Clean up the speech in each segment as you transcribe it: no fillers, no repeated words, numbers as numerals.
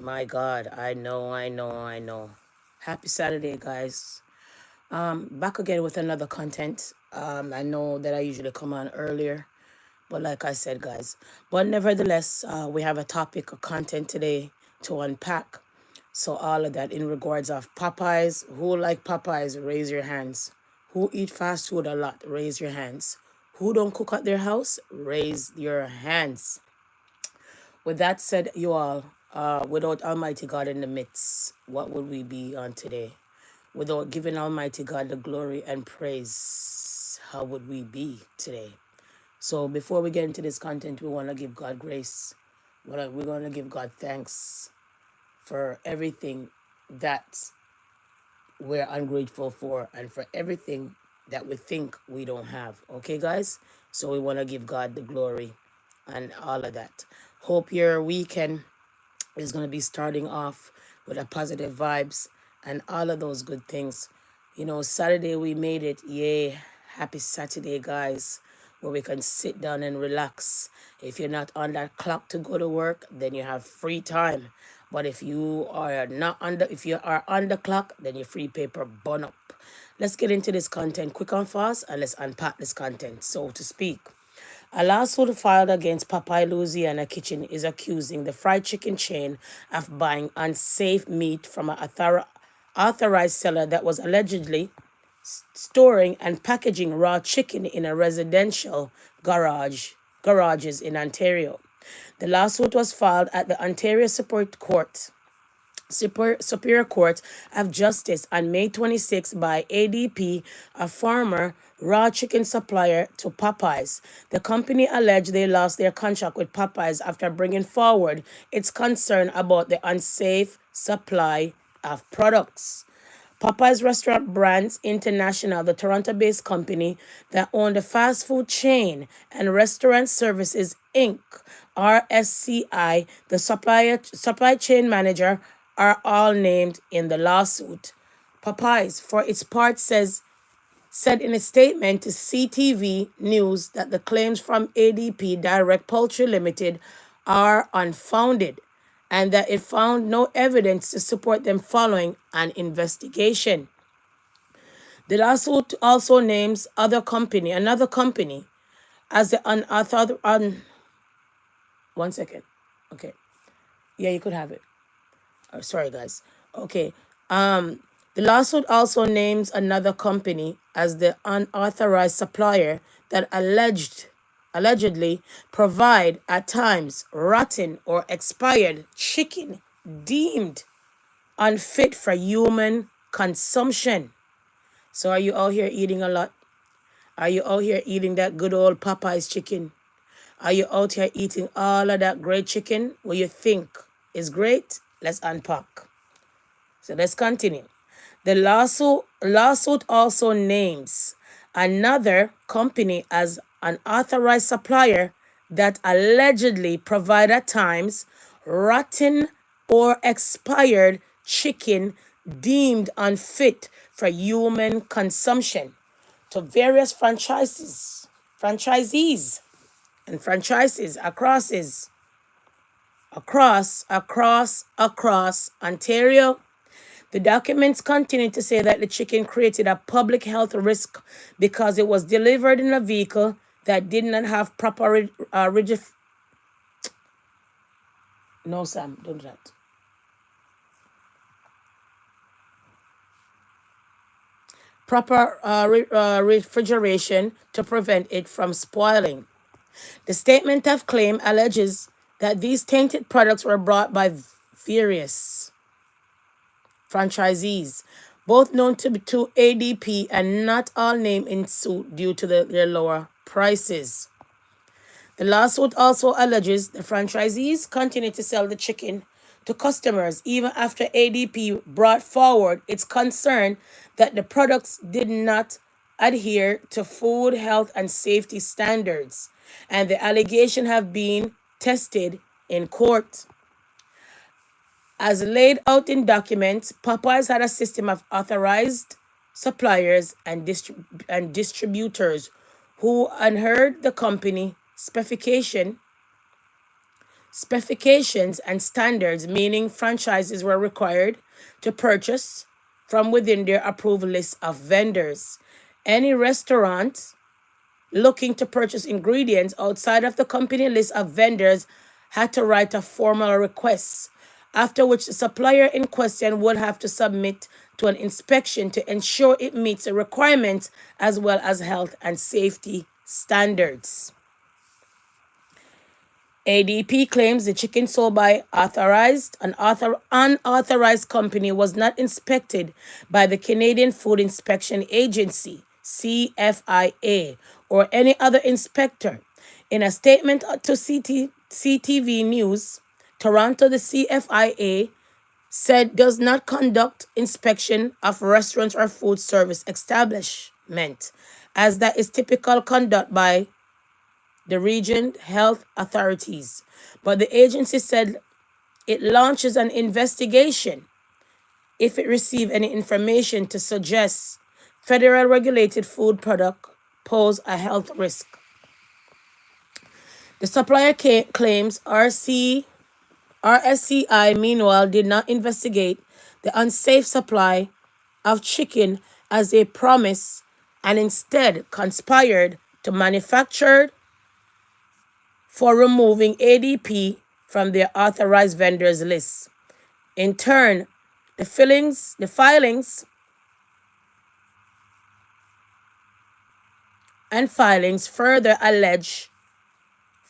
My God, I know. Happy Saturday, guys. Back again with another content. I know that I usually come on earlier, but like I said, guys, but nevertheless, we have a topic of content today to unpack. So all of that in regards of Popeyes. Who like Popeyes? Raise your hands. Who eat fast food a lot? Raise your hands. Who don't cook at their house? Raise your hands. With that said, you all, without Almighty God in the midst, what would we be on today? Without giving Almighty God the glory and praise, how would we be today? So before we get into this content, we want to give God grace. We're going to give God thanks for everything that we're ungrateful for and for everything that we think we don't have. Okay, guys? So we want to give God the glory and all of that. Hope your weekend is going to be starting off with a positive vibes and all of those good things. You know, Saturday we made it. Yay. Happy Saturday, guys, where we can sit down and relax. If you're not on that clock to go to work, then you have free time. But if you are not on the, if you are on the clock, then your free paper burn up. Let's get into this content quick and fast, and let's unpack this content, so to speak. A lawsuit filed against Popeye Louisiana Kitchen is accusing the fried chicken chain of buying unsafe meat from an authorized seller that was allegedly storing and packaging raw chicken in a residential garages in Ontario. The lawsuit was filed at the Ontario Superior Court of Justice on May 26 by ADP, a former raw chicken supplier to Popeyes. The company alleged they lost their contract with Popeyes after bringing forward its concern about the unsafe supply of products. Popeyes Restaurant Brands International, the Toronto-based company that owned the fast food chain and Restaurant Services Inc., RSCI, the supply chain manager, are all named in the lawsuit. Popeyes, for its part, said in a statement to CTV News that the claims from ADP Direct Poultry Limited are unfounded and that it found no evidence to support them following an investigation. The lawsuit also names another company as the unauthorized. One second. Okay. Yeah, you could have it. Oh, sorry, guys. Okay. The lawsuit also names another company as the unauthorized supplier that allegedly provide at times rotten or expired chicken deemed unfit for human consumption. So are you out here eating a lot? Are you out here eating that good old Popeyes chicken? Are you out here eating all of that great chicken? What you think is great? Let's unpack. So let's continue. The lawsuit also names another company as an authorized supplier that allegedly provide at times rotten or expired chicken deemed unfit for human consumption to various franchisees and franchises across Ontario. The documents continue to say that the chicken created a public health risk because it was delivered in a vehicle that did not have proper No, Sam, don't do that. Proper refrigeration to prevent it from spoiling. The statement of claim alleges that these tainted products were brought by various franchisees, both known to ADP and not all named in suit due to their lower prices. The lawsuit also alleges the franchisees continue to sell the chicken to customers even after ADP brought forward its concern that the products did not adhere to food, health, and safety standards, and the allegation have been tested in court. As laid out in documents, Popeyes had a system of authorized suppliers and distributors who adhered the company specifications and standards, meaning franchises were required to purchase from within their approved list of vendors. Any restaurant looking to purchase ingredients outside of the company list of vendors had to write a formal request, after which the supplier in question would have to submit to an inspection to ensure it meets the requirements as well as health and safety standards. ADP claims the chicken sold by an unauthorized company was not inspected by the Canadian Food Inspection Agency, CFIA, or any other inspector. In a statement to CTV News, Toronto, the CFIA said does not conduct inspection of restaurants or food service establishment, as that is typical conduct by the region health authorities. But the agency said it launches an investigation if it receives any information to suggest federal regulated food product pose a health risk. The supplier claims RSCI, meanwhile, did not investigate the unsafe supply of chicken as they promised and instead conspired to manufacture for removing ADP from their authorized vendors list. In turn, the filings further allege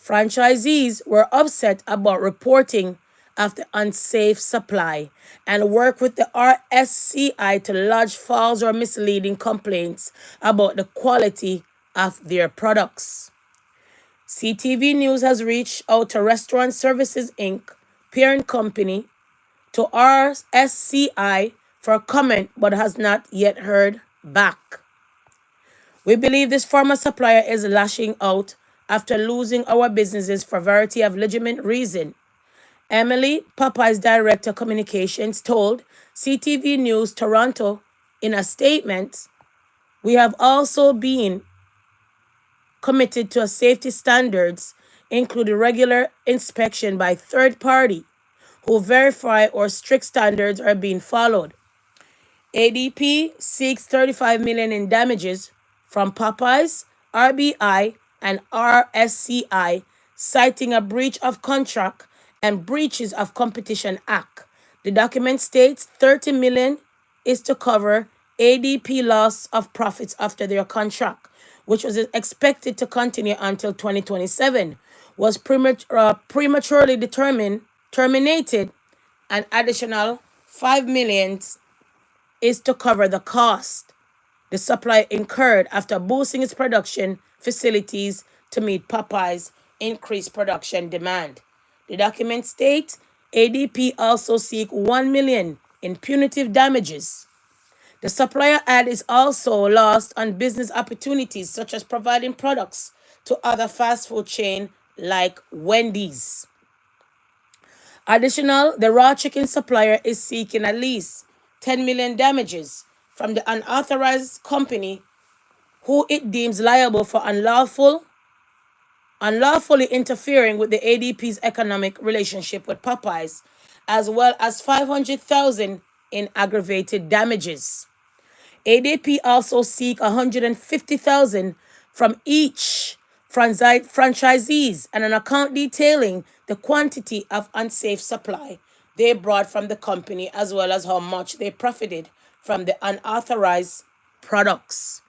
franchisees were upset about reporting of the unsafe supply and work with the RSCI to lodge false or misleading complaints about the quality of their products. CTV News has reached out to Restaurant Services Inc., parent company, to RSCI for comment but has not yet heard back. We believe this former supplier is lashing out after losing our businesses for a variety of legitimate reasons. Emily, Popeyes Director Communications, told CTV News Toronto in a statement, "We have also been committed to safety standards, including regular inspection by third party who verify or strict standards are being followed." ADP seeks $35 million in damages from Popeyes, RBI, and RSCI, citing a breach of contract and breaches of Competition Act. The document states $30 million is to cover ADP loss of profits after their contract, which was expected to continue until 2027, was prematurely terminated. An additional $5 million is to cover the cost the supplier incurred after boosting its production facilities to meet Popeyes' increased production demand. The document states ADP also seek $1 million in punitive damages. The supplier ad is also lost on business opportunities, such as providing products to other fast food chains like Wendy's. The raw chicken supplier is seeking at least $10 million damages from the unauthorized company who it deems liable for unlawfully interfering with the ADP's economic relationship with Popeyes, as well as $500,000 in aggravated damages. ADP also seek $150,000 from each franchisees and an account detailing the quantity of unsafe supply they brought from the company, as well as how much they profited from the unauthorized products.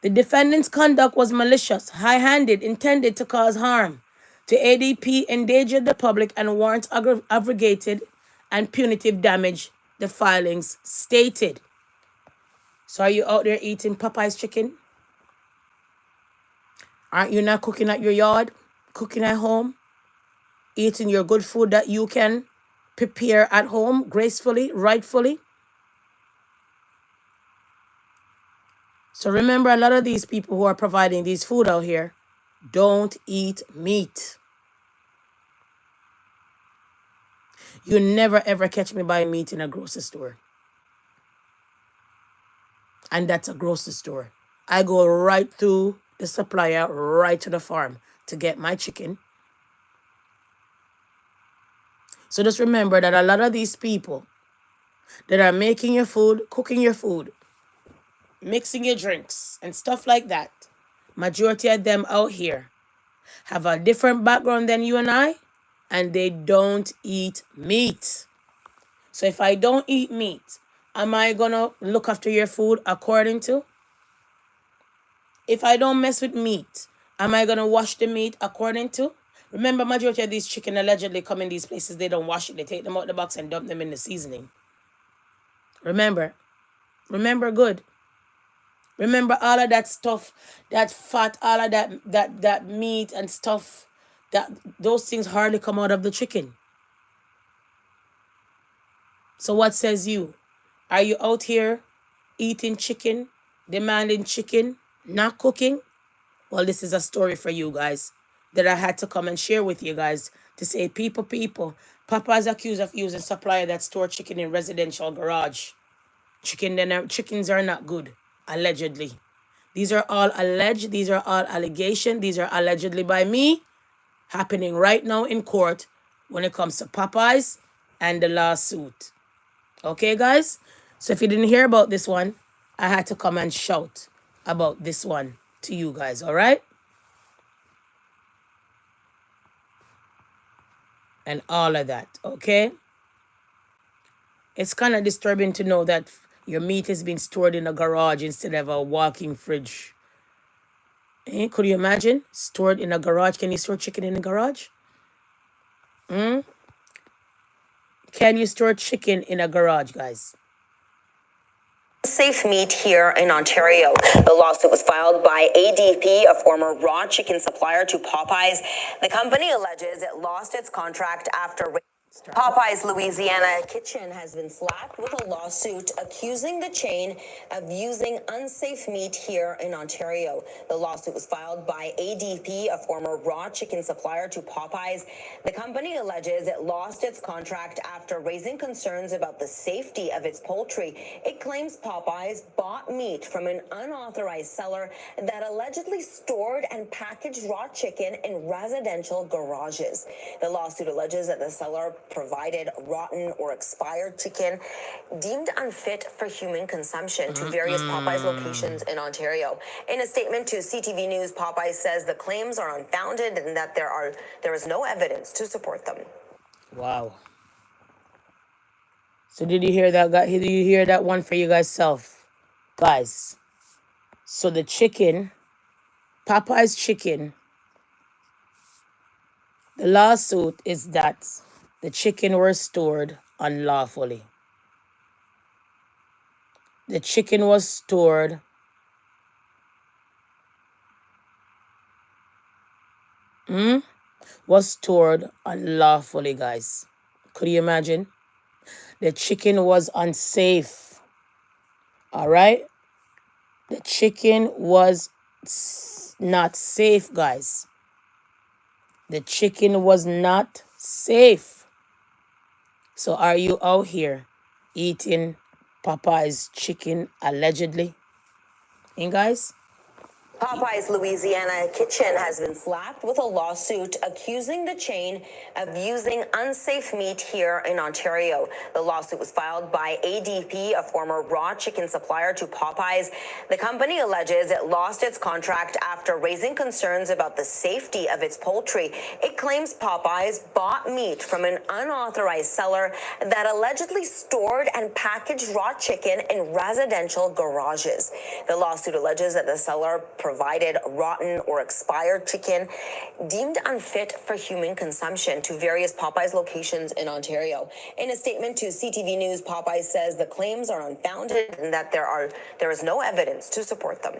The defendant's conduct was malicious, high-handed, intended to cause harm to ADP, endanger the public, and warrant aggregated and punitive damage, the filings stated. So are you out there eating Popeye's chicken? Aren't you not cooking at your yard, cooking at home, eating your good food that you can prepare at home gracefully, rightfully? So remember, a lot of these people who are providing these food out here don't eat meat. You never ever catch me buying meat in a grocery store. And that's a grocery store. I go right through the supplier, right to the farm to get my chicken. So just remember that a lot of these people that are making your food, cooking your food, mixing your drinks, and stuff like that, majority of them out here have a different background than you and I, and they don't eat meat. So if I don't eat meat, am I gonna look after your food according to? If I don't mess with meat, am I gonna wash the meat according to? Remember, majority of these chicken allegedly come in these places, they don't wash it. They take them out the box and dump them in the seasoning. Remember good. Remember all of that stuff, that fat, all of that meat and stuff, that those things hardly come out of the chicken. So what says you? Are you out here eating chicken, demanding chicken, not cooking? Well, this is a story for you guys that I had to come and share with you guys to say, people, Papa's accused of using supplier that store chicken in residential garage. Chickens are not good, allegedly. These are all alleged. These are all allegations. These are allegedly by me, happening right now in court when it comes to Popeyes and the lawsuit. Okay, guys? So if you didn't hear about this one, I had to come and shout about this one to you guys, all right? And all of that, okay? It's kind of disturbing to know that your meat is being stored in a garage instead of a walking fridge. Could you imagine? Stored in a garage. Can you store chicken in a garage? Can you store chicken in a garage, guys? Safe meat here in Ontario. The lawsuit was filed by ADP, a former raw chicken supplier to Popeyes. The company alleges it lost its contract after Popeyes Louisiana kitchen has been slapped with a lawsuit accusing the chain of using unsafe meat here in Ontario. The lawsuit was filed by ADP, a former raw chicken supplier to Popeyes. The company alleges it lost its contract after raising concerns about the safety of its poultry. It claims Popeyes bought meat from an unauthorized seller that allegedly stored and packaged raw chicken in residential garages. The lawsuit alleges that the seller provided rotten or expired chicken deemed unfit for human consumption to various Popeyes locations in Ontario. In a statement to CTV News, Popeyes says the claims are unfounded and that there is no evidence to support them. Wow. So did you hear that, guys? Did you hear that one for you guys self? Guys, so the chicken, Popeye's chicken, the lawsuit is that the chicken were stored unlawfully. The chicken was stored unlawfully, guys. Could you imagine? The chicken was unsafe. All right? The chicken was not safe, guys. The chicken was not safe. So are you out here eating Popeye's chicken allegedly? And guys? Popeyes Louisiana kitchen has been slapped with a lawsuit accusing the chain of using unsafe meat here in Ontario. The lawsuit was filed by ADP, a former raw chicken supplier to Popeyes. The company alleges it lost its contract after raising concerns about the safety of its poultry. It claims Popeyes bought meat from an unauthorized seller that allegedly stored and packaged raw chicken in residential garages. The lawsuit alleges that the seller provided rotten or expired chicken deemed unfit for human consumption to various Popeyes locations in Ontario. In a statement to CTV News, Popeyes says the claims are unfounded and that there is no evidence to support them.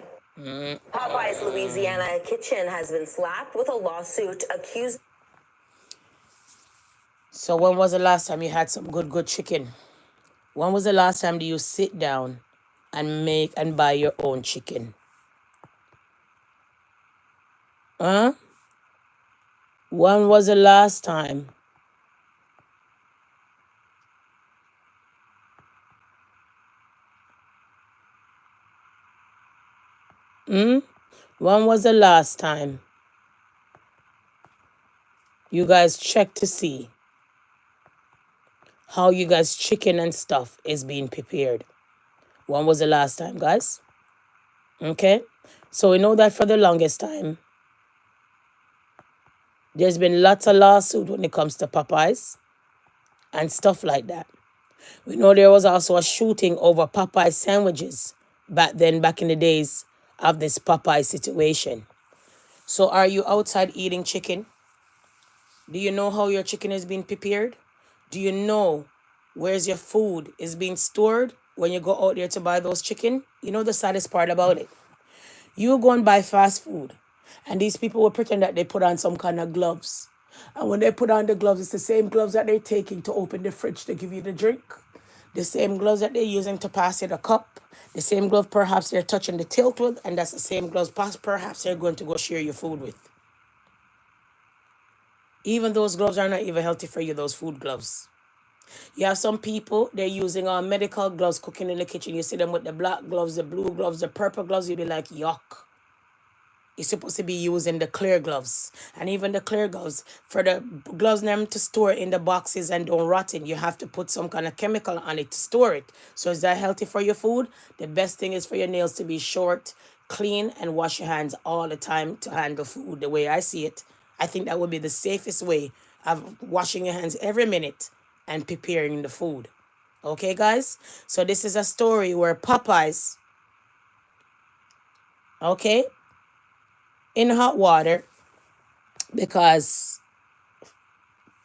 Popeyes Louisiana kitchen has been slapped with a lawsuit accused. So when was the last time you had some good chicken? When was the last time do you sit down and make and buy your own chicken? Huh? When was the last time? When was the last time you guys checked to see how you guys chicken and stuff is being prepared. When was the last time, guys? Okay. So we know that for the longest time, there's been lots of lawsuits when it comes to Popeyes and stuff like that. We know there was also a shooting over Popeye sandwiches back in the days of this Popeye situation. So are you outside eating chicken? Do you know how your chicken is being prepared? Do you know where's your food is being stored when you go out there to buy those chicken? You know the saddest part about it? You go and buy fast food, and these people will pretend that they put on some kind of gloves. And when they put on the gloves, it's the same gloves that they're taking to open the fridge to give you the drink. The same gloves that they're using to pass you the cup. The same glove perhaps they're touching the tilt with, and that's the same gloves perhaps they're going to go share your food with. Even those gloves are not even healthy for you, those food gloves. You have some people, they're using medical gloves cooking in the kitchen. You see them with the black gloves, the blue gloves, the purple gloves. You'll be like, yuck. You're supposed to be using the clear gloves. And even the clear gloves, for the gloves them to store in the boxes and don't rot in, you have to put some kind of chemical on it to store it. So is that healthy for your food? The best thing is for your nails to be short, clean, and wash your hands all the time to handle food the way I see it. I think that would be the safest way of washing your hands every minute and preparing the food. Okay, guys? So this is a story where Popeyes, okay, in hot water because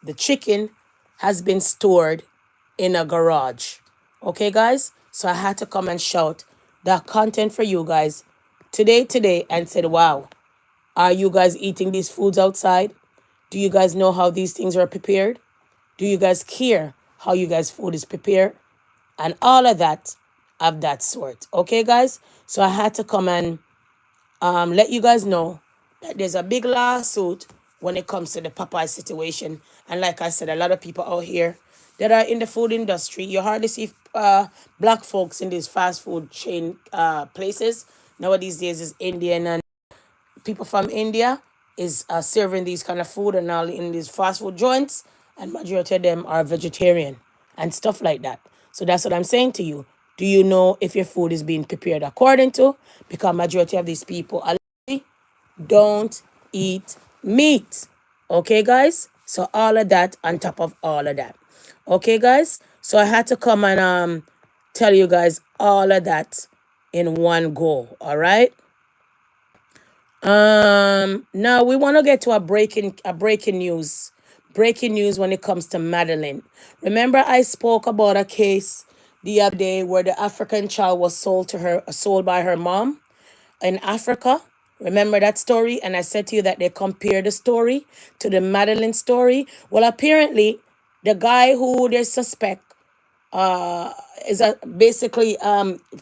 the chicken has been stored in a garage. Okay, guys? So I had to come and shout that content for you guys today and said, wow, are you guys eating these foods outside? Do you guys know how these things are prepared? Do you guys care how you guys' food is prepared? And all of that of that sort. Okay, guys? So I had to come and let you guys know that there's a big lawsuit when it comes to the Popeye situation. And like I said, a lot of people out here that are in the food industry, you hardly see black folks in these fast food chain places. Nowadays days is Indian and people from India is serving these kind of food and all in these fast food joints, and majority of them are vegetarian and stuff like that. So that's what I'm saying to you. Do you know if your food is being prepared according to? Because majority of these people don't eat meat. Okay, guys? So all of that on top of all of that. Okay, guys? So I had to come and tell you guys all of that in one go. All right? Now we want to get to a breaking news. Breaking news when it comes to Madeline. Remember I spoke about a case the other day where the African child was sold by her mom in Africa. Remember that story? And I said to you that they compared the story to the Madeline story. Well, apparently the guy who they suspect is basically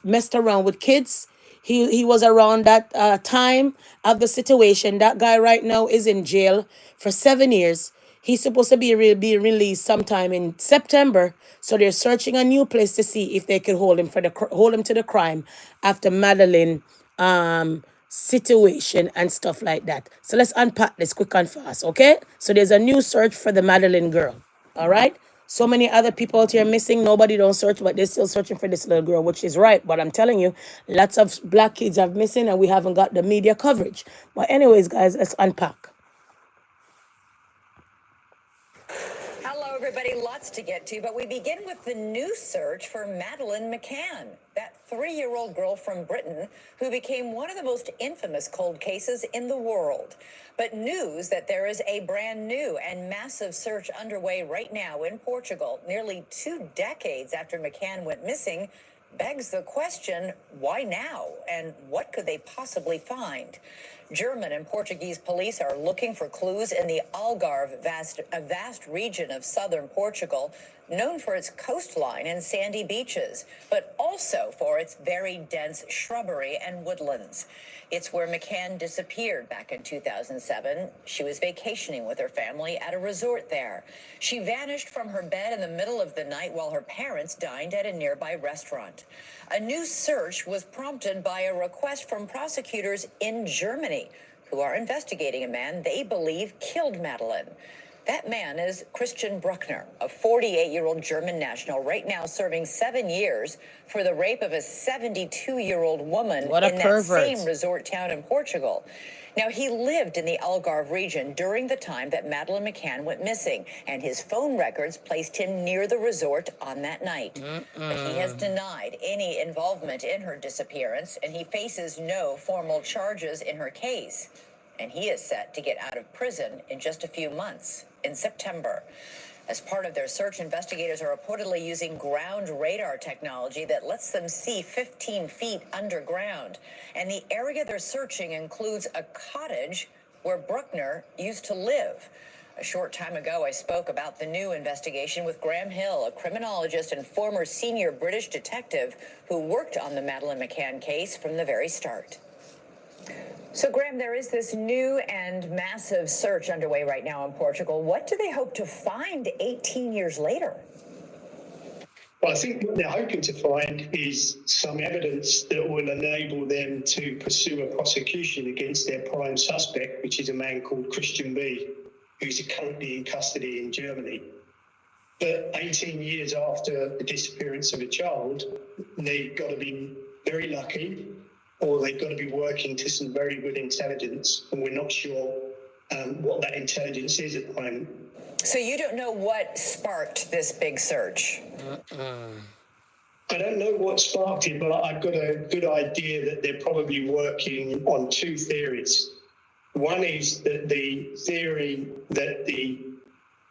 messed around with kids. He was around that time of the situation. That guy right now is in jail for 7 years. He's supposed to be released sometime in September. So they're searching a new place to see if they could hold him to the crime after Madeline situation and stuff like that. So let's unpack this quick and fast, okay? So there's a new search for the Madeline girl. All right. So many other people out here missing. Nobody don't search, but they're still searching for this little girl, which is right. But I'm telling you, lots of black kids are missing and we haven't got the media coverage. But anyways, guys, let's unpack. Hello, everybody. Lots to get to, but we begin with the new search for Madeleine McCann, that 3-year-old girl from Britain who became one of the most infamous cold cases in the world. But news that there is a brand new and massive search underway right now in Portugal, nearly 2 decades after McCann went missing, begs the question, why now? And what could they possibly find? German and Portuguese police are looking for clues in the Algarve, a vast region of southern Portugal, known for its coastline and sandy beaches, but also for its very dense shrubbery and woodlands. It's where McCann disappeared back in 2007. She was vacationing with her family at a resort there. She vanished from her bed in the middle of the night while her parents dined at a nearby restaurant. A new search was prompted by a request from prosecutors in Germany who are investigating a man they believe killed Madeleine. That man is Christian Bruckner, a 48-year-old German national, right now serving 7 years for the rape of a 72-year-old woman What a in that same pervert. resort town in Portugal. Now, he lived in the Algarve region during the time that Madeleine McCann went missing, and his phone records placed him near the resort on that night. But he has denied any involvement in her disappearance, and he faces no formal charges in her case. And he is set to get out of prison in just a few months, in September. As part of their search, investigators are reportedly using ground radar technology that lets them see 15 feet underground. And the area they're searching includes a cottage where Bruckner used to live. A short time ago, I spoke about the new investigation with Graham Hill, a criminologist and former senior British detective who worked on the Madeleine McCann case from the very start. So, Graham, there is this new and massive search underway right now in Portugal. What do they hope to find 18 years later? Well, I think what they're hoping to find is some evidence that will enable them to pursue a prosecution against their prime suspect, which is a man called Christian B, who's currently in custody in Germany. But 18 years after the disappearance of a child, they've got to be very lucky, or they've got to be working to some very good intelligence, and we're not sure what that intelligence is at the moment. So you don't know what sparked this big search? I don't know what sparked it, but I've got a good idea that they're probably working on two theories. One is that the theory that the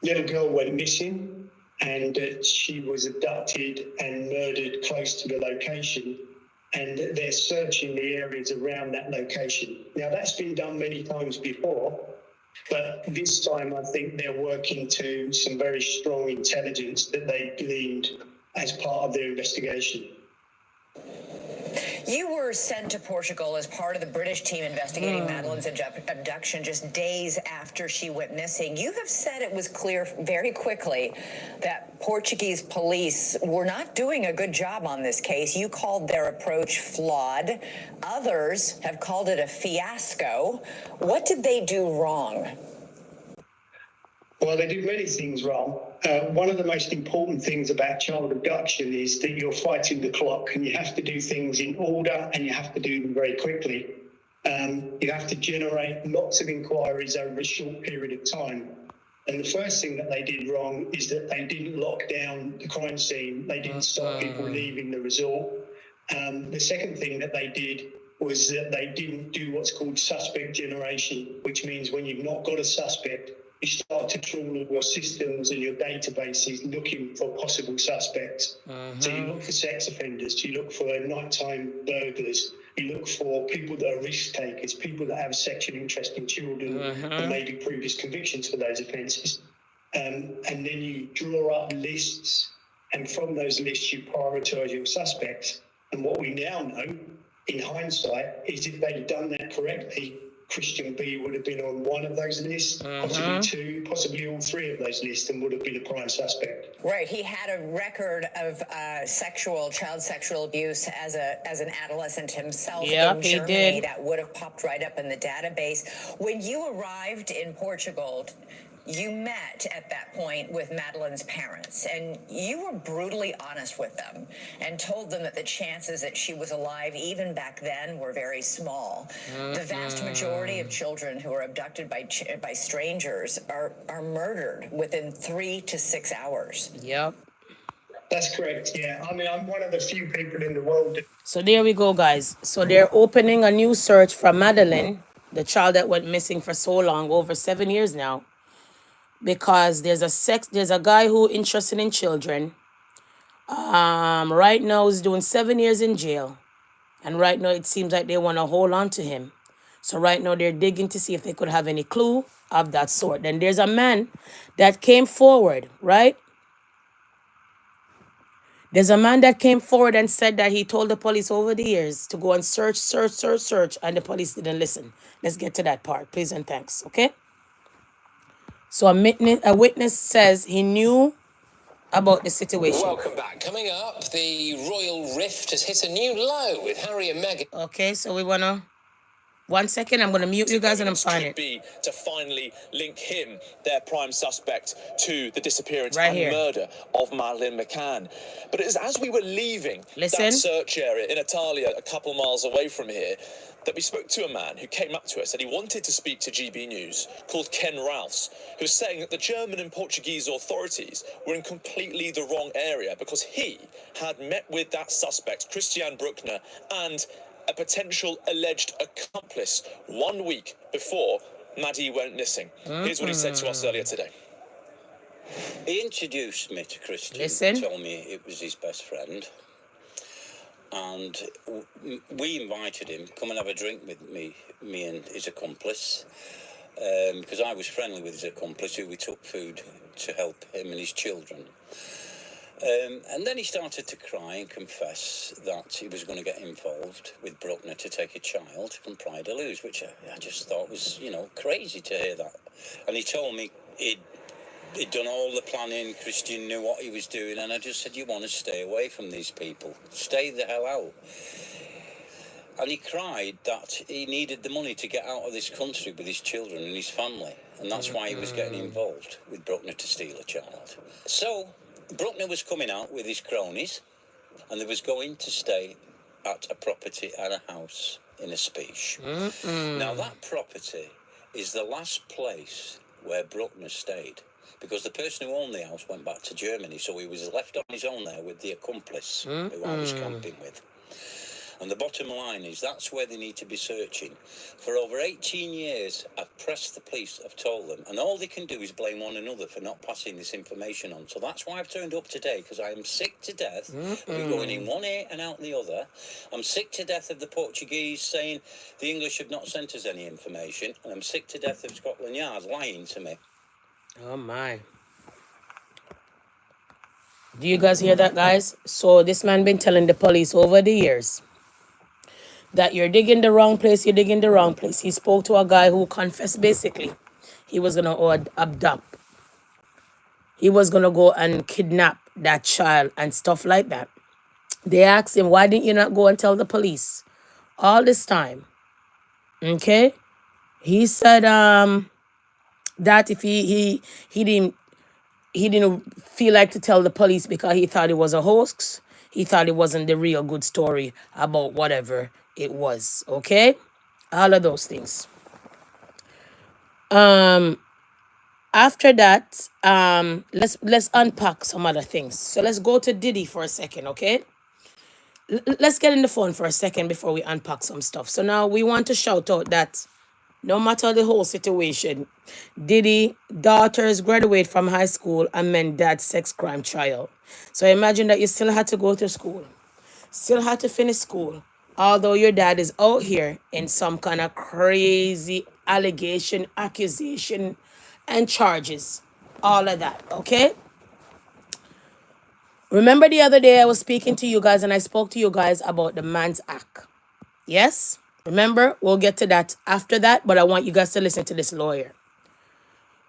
little girl went missing and that she was abducted and murdered close to the location, and they're searching the areas around that location. Now, that's been done many times before, but this time I think they're working to some very strong intelligence that they gleaned as part of their investigation. You were sent to Portugal as part of the British team investigating Madeleine's abduction just days after she went missing. You have said it was clear very quickly that Portuguese police were not doing a good job on this case. You called their approach flawed. Others have called it a fiasco. What did they do wrong? Well, they did many things wrong. One of the most important things about child abduction is that you're fighting the clock, and you have to do things in order, and you have to do them very quickly. You have to generate lots of inquiries over a short period of time. And the first thing that they did wrong is that they didn't lock down the crime scene. They didn't stop people leaving the resort. The second thing that they did was that they didn't do what's called suspect generation, which means when you've not got a suspect, you start to trawl all your systems and your databases looking for possible suspects. So you look for sex offenders, you look for nighttime burglars, you look for people that are risk takers, people that have a sexual interest in children and maybe previous convictions for those offences. And then you draw up lists, and from those lists you prioritise your suspects. And what we now know, in hindsight, is if they'd done that correctly, Christian B would have been on one of those lists, possibly two, possibly all three of those lists, and would have been a prime suspect. Right. He had a record of child sexual abuse as an adolescent himself in Germany. Did. That would have popped right up in the database. When you arrived in Portugal, you met at that point with Madeleine's parents, and you were brutally honest with them and told them that the chances that she was alive, even back then, were very small. The vast majority of children who are abducted by strangers are murdered within 3 to 6 hours. Yep. That's correct, yeah. I mean, I'm one of the few people in the world that... So there we go, guys. So they're opening a new search for Madeleine, the child that went missing for so long, over 7 years now. Because there's a guy who interested in children. Right now he's doing 7 years in jail. And right now it seems like they want to hold on to him. So right now they're digging to see if they could have any clue of that sort. Then there's a man that came forward, right? There's a man that came forward and said that he told the police over the years to go and search, and the police didn't listen. Let's get to that part, please and thanks, okay? So a witness says he knew about the situation. Welcome back. Coming up, the royal rift has hit a new low with Harry and Meghan. Okay, so we want to 1 second, I'm going to mute you guys and I'm Could finding be to finally link him, their prime suspect, to the disappearance Right and here. murder of Madeleine McCann. But it was as we were leaving Listen. that search area in Italia, a couple miles away from here, that we spoke to a man who came up to us and he wanted to speak to GB News, called Ken Ralphs, who was saying that the German and Portuguese authorities were in completely the wrong area because he had met with that suspect, Christian Bruckner, and a potential alleged accomplice 1 week before Maddie went missing. Here's what he said to us earlier today. He introduced me to Christian. Listen. Told me it was his best friend. And we invited him, come and have a drink with me and his accomplice. Because I was friendly with his accomplice, who we took food to help him and his children. And then he started to cry and confess that he was going to get involved with Bruckner to take a child from Pride of Luz, which I just thought was, crazy to hear that. And he told me he'd done all the planning, Christian knew what he was doing, and I just said, you want to stay away from these people. Stay the hell out. And he cried that he needed the money to get out of this country with his children and his family. And that's why he was getting involved with Bruckner to steal a child. So Bruckner was coming out with his cronies, and they was going to stay at a property and a house in a speech. Now that property is the last place where Bruckner stayed, because the person who owned the house went back to Germany, so he was left on his own there with the accomplice who I was camping with. And the bottom line is that's where they need to be searching. For over 18 years, I've pressed the police, I've told them, and all they can do is blame one another for not passing this information on. So that's why I've turned up today, because I am sick to death of going in one ear and out the other. I'm sick to death of the Portuguese saying the English have not sent us any information, and I'm sick to death of Scotland Yard lying to me. Oh my. Do you guys hear that, guys? So this man been telling the police over the years that you're digging the wrong place, you're digging the wrong place. He spoke to a guy who confessed basically he was going to abduct. He was going to go and kidnap that child and stuff like that. They asked him, why didn't you not go and tell the police all this time? Okay? He said that if he didn't feel like to tell the police because he thought it was a hoax. He thought it wasn't the real good story about whatever it was. Okay? All of those things. After that, let's unpack some other things. So let's go to Diddy for a second, okay? Let's get in the phone for a second before we unpack some stuff. So now we want to shout out that no matter the whole situation, Diddy daughters graduate from high school and men dad's sex crime trial. So imagine that you still had to go to school, still had to finish school, although your dad is out here in some kind of crazy allegation, accusation, and charges. All of that, okay? Remember the other day I was speaking to you guys and I spoke to you guys about the Man's Act. Yes? Remember, we'll get to that after that, but I want you guys to listen to this lawyer.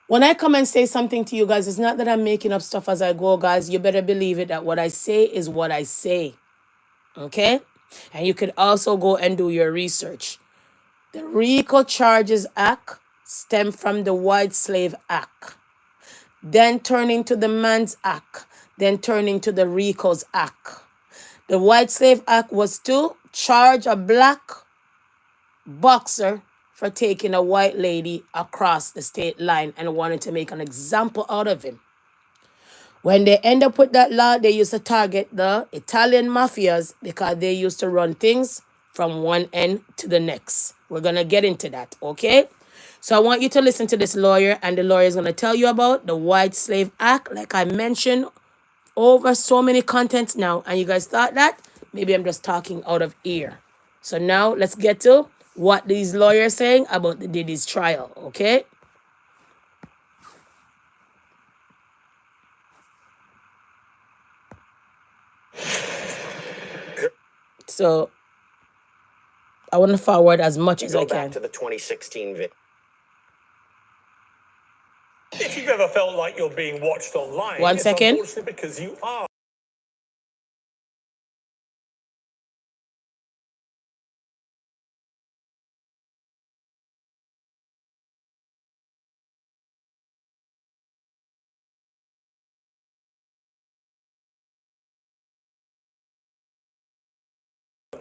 When I come and say something to you guys, it's not that I'm making up stuff as I go, guys. You better believe it that what I say is what I say. Okay? And you could also go and do your research. The RICO Charges Act stemmed from the White Slave Act, then turning to the Man's Act, then turning to the RICO's Act. The White Slave Act was to charge a black boxer for taking a white lady across the state line and wanted to make an example out of him. When they end up with that law, they used to target the Italian mafias because they used to run things from one end to the next. We're going to get into that, okay? So I want you to listen to this lawyer, and the lawyer is going to tell you about the White Slave Act, like I mentioned over so many contents now, and you guys thought that maybe I'm just talking out of ear. So now let's get to what these lawyers saying about the Diddy's trial, okay? So I want to forward as much as I can. Go back to the 2016 video. If you've ever felt like you're being watched online, 1 second. it's unfortunate because you are.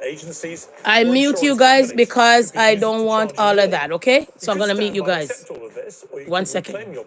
agencies I or mute you insurance guys companies because who can I use it don't to want charge you all of more. that, okay? You So I'm could gonna mute stand you by and guys. accept all of this, or you One could reclaim second. your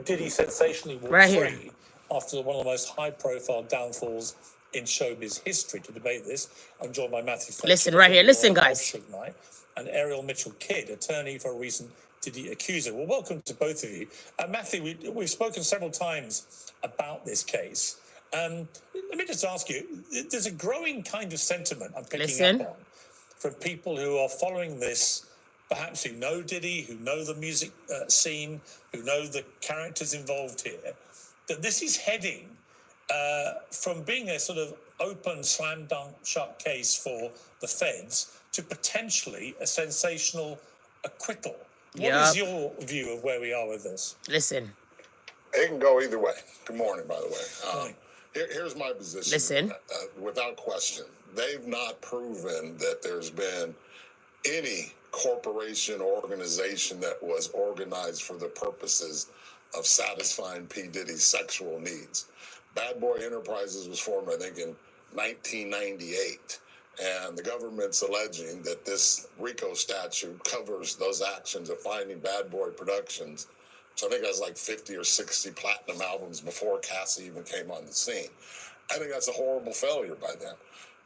Diddy sensationally walked Right here. free after one of the most high-profile downfalls in showbiz history. To debate this, I'm joined by Matthew Fletcher, Listen right here. former Listen, lawyer of guys. Suge Knight, and Ariel Mitchell-Kidd, attorney for a recent Diddy accuser. Well, welcome to both of you. Matthew, we've spoken several times about this case. Let me just ask you, there's a growing kind of sentiment I'm picking up Listen. on from people who are following this, perhaps who know Diddy, who know the music scene, who know the characters involved here, that this is heading from being a sort of open, slam dunk shut case for the feds to potentially a sensational acquittal. What is Yup. your view of where we are with this? Listen. It can go either way. Good morning, by the way. Here's my position. Listen. Without question, they've not proven that there's been any corporation or organization that was organized for the purposes of satisfying P. Diddy's sexual needs. Bad Boy Enterprises was formed, I think, in 1998. And the government's alleging that this RICO statute covers those actions of finding Bad Boy Productions. So I think that's like 50 or 60 platinum albums before Cassie even came on the scene. I think that's a horrible failure by them.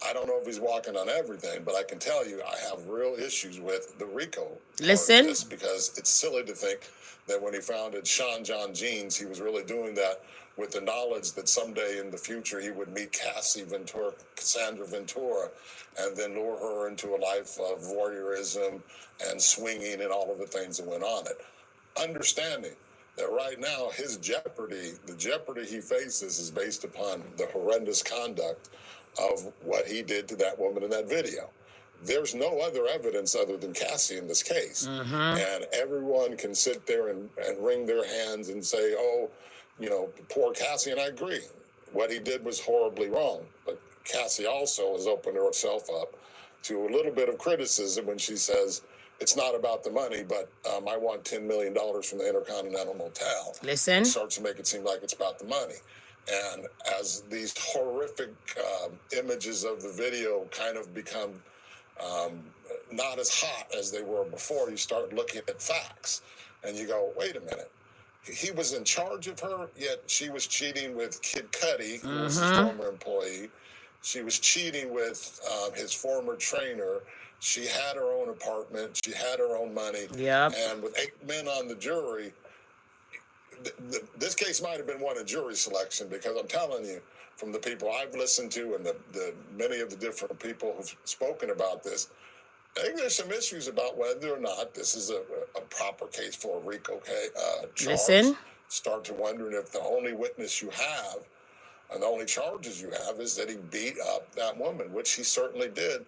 I don't know if he's walking on everything, but I can tell you I have real issues with the RICO part Listen. of this, because it's silly to think that when he founded Sean John Jeans, he was really doing that with the knowledge that someday in the future he would meet Cassandra Ventura, and then lure her into a life of voyeurism and swinging and all of the things that went on it. Understanding that right now the jeopardy he faces is based upon the horrendous conduct of what he did to that woman in that video. There's no other evidence other than Cassie in this case. And everyone can sit there and wring their hands and say, oh, poor Cassie, and I agree. What he did was horribly wrong. But Cassie also has opened herself up to a little bit of criticism when she says, it's not about the money, but I want $10 million from the Intercontinental Motel. Listen. It starts to make it seem like it's about the money. And as these horrific images of the video kind of become not as hot as they were before, you start looking at facts. And you go, wait a minute. He was in charge of her, yet she was cheating with Kid Cudi, who was his former employee. She was cheating with his former trainer. She had her own apartment. She had her own money. Yep. And with 8 men on the jury, this case might have been one of jury selection, because I'm telling you, from the people I've listened to and the many of the different people who've spoken about this, I think there's some issues about whether or not this is a proper case for a RICO charge. Listen. Start to wondering if the only witness you have and the only charges you have is that he beat up that woman, which he certainly did.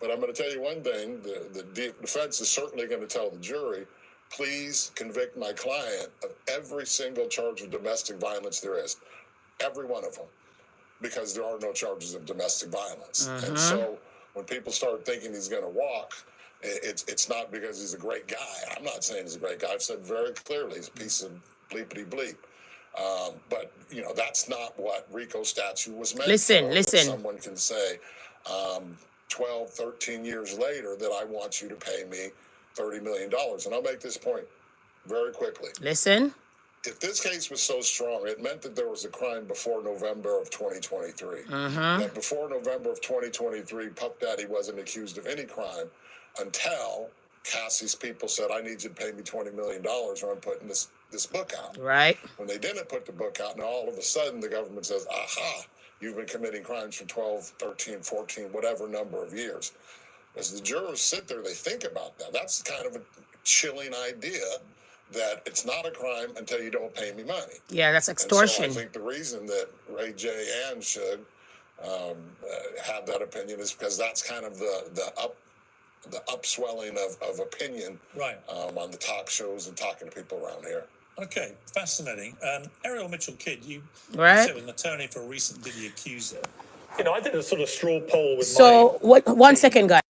But I'm going to tell you one thing, the defense is certainly going to tell the jury, please convict my client of every single charge of domestic violence there is. Every one of them. Because there are no charges of domestic violence. And so when people start thinking he's going to walk, it's not because he's a great guy. I'm not saying he's a great guy. I've said very clearly he's a piece of bleepity bleep. But, that's not what RICO statute was meant for. Listen. Someone can say 12, 13 years later that I want you to pay me $30 million. And I'll make this point very quickly. Listen. If this case was so strong, it meant that there was a crime before November of 2023. That before November of 2023, Puff Daddy wasn't accused of any crime until Cassie's people said, I need you to pay me $20 million or I'm putting this book out. Right. When they didn't put the book out, now all of a sudden the government says, aha, you've been committing crimes for 12, 13, 14, whatever number of years. As the jurors sit there, they think about that. That's kind of a chilling idea, that it's not a crime until you don't pay me money. Yeah, that's extortion. And so I think the reason that Ray J and should have that opinion is because that's kind of the upswelling of opinion on the talk shows and talking to people around here. Okay, fascinating. Ariel Mitchell-Kidd, you Right. said an attorney for a recent Diddy accuser. I did a sort of straw poll with So, one second, guys.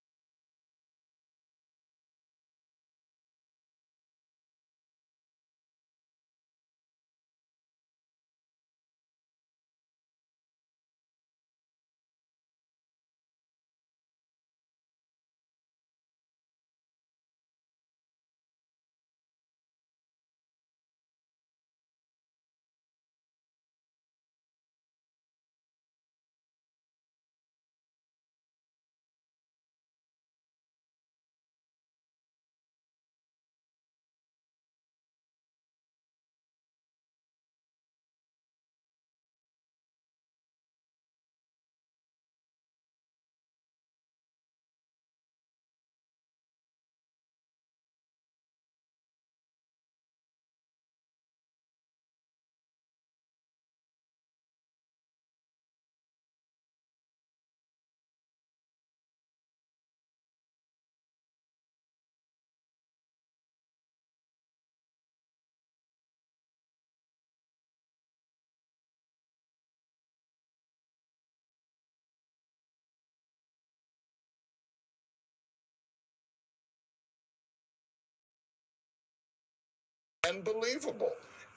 and believable.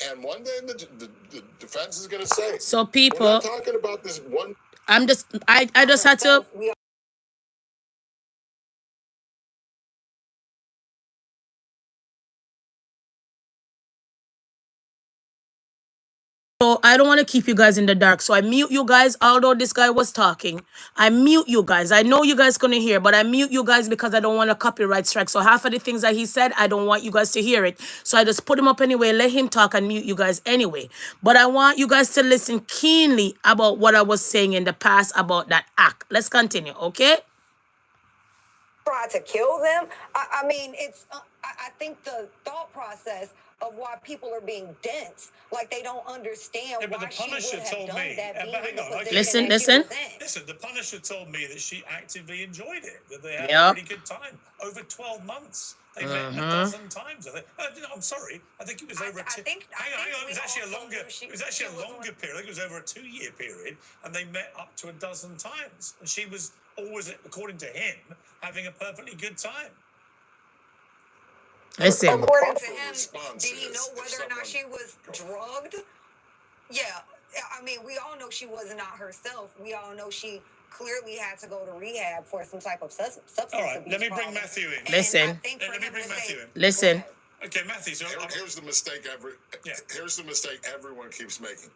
And one thing the defense is going to say, So we're people, not talking about this one. I just had to. So I don't want to keep you guys in the dark. So I mute you guys, although this guy was talking. I mute you guys. I know you guys gonna hear, but I mute you guys because I don't want a copyright strike. So half of the things that he said, I don't want you guys to hear it. So I just put him up anyway, let him talk and mute you guys anyway. But I want you guys to listen keenly about what I was saying in the past about that act. Let's continue, okay? Try to kill them. I mean, it's. I think the thought process of why people are being dense, like they don't understand Yeah, but why the she would Punisher have told done me. that. But Being hang in the on, okay. position Listen, that she listen. was in. Listen, the Punisher told me that she actively enjoyed it, that they had Yep. a really good time over 12 months. They met a dozen times. I think. No, I'm sorry. I think it was over. Hang on. It was actually a longer. It was actually a longer period. I think it was over a 2-year period, and they met up to a dozen times. And she was always, according to him, having a perfectly good time. Listen. According to him, response did he is know if whether or not someone- she was drugged? Yeah, I mean, we all know she was not herself. We all know she clearly had to go to rehab for some type of substance All right, abuse let me bring problem. Matthew in. And Listen. I think for Let me him bring to Matthew say- in. Listen. Go ahead. Okay, Matthew. So Here's the mistake Here's the mistake everyone keeps making.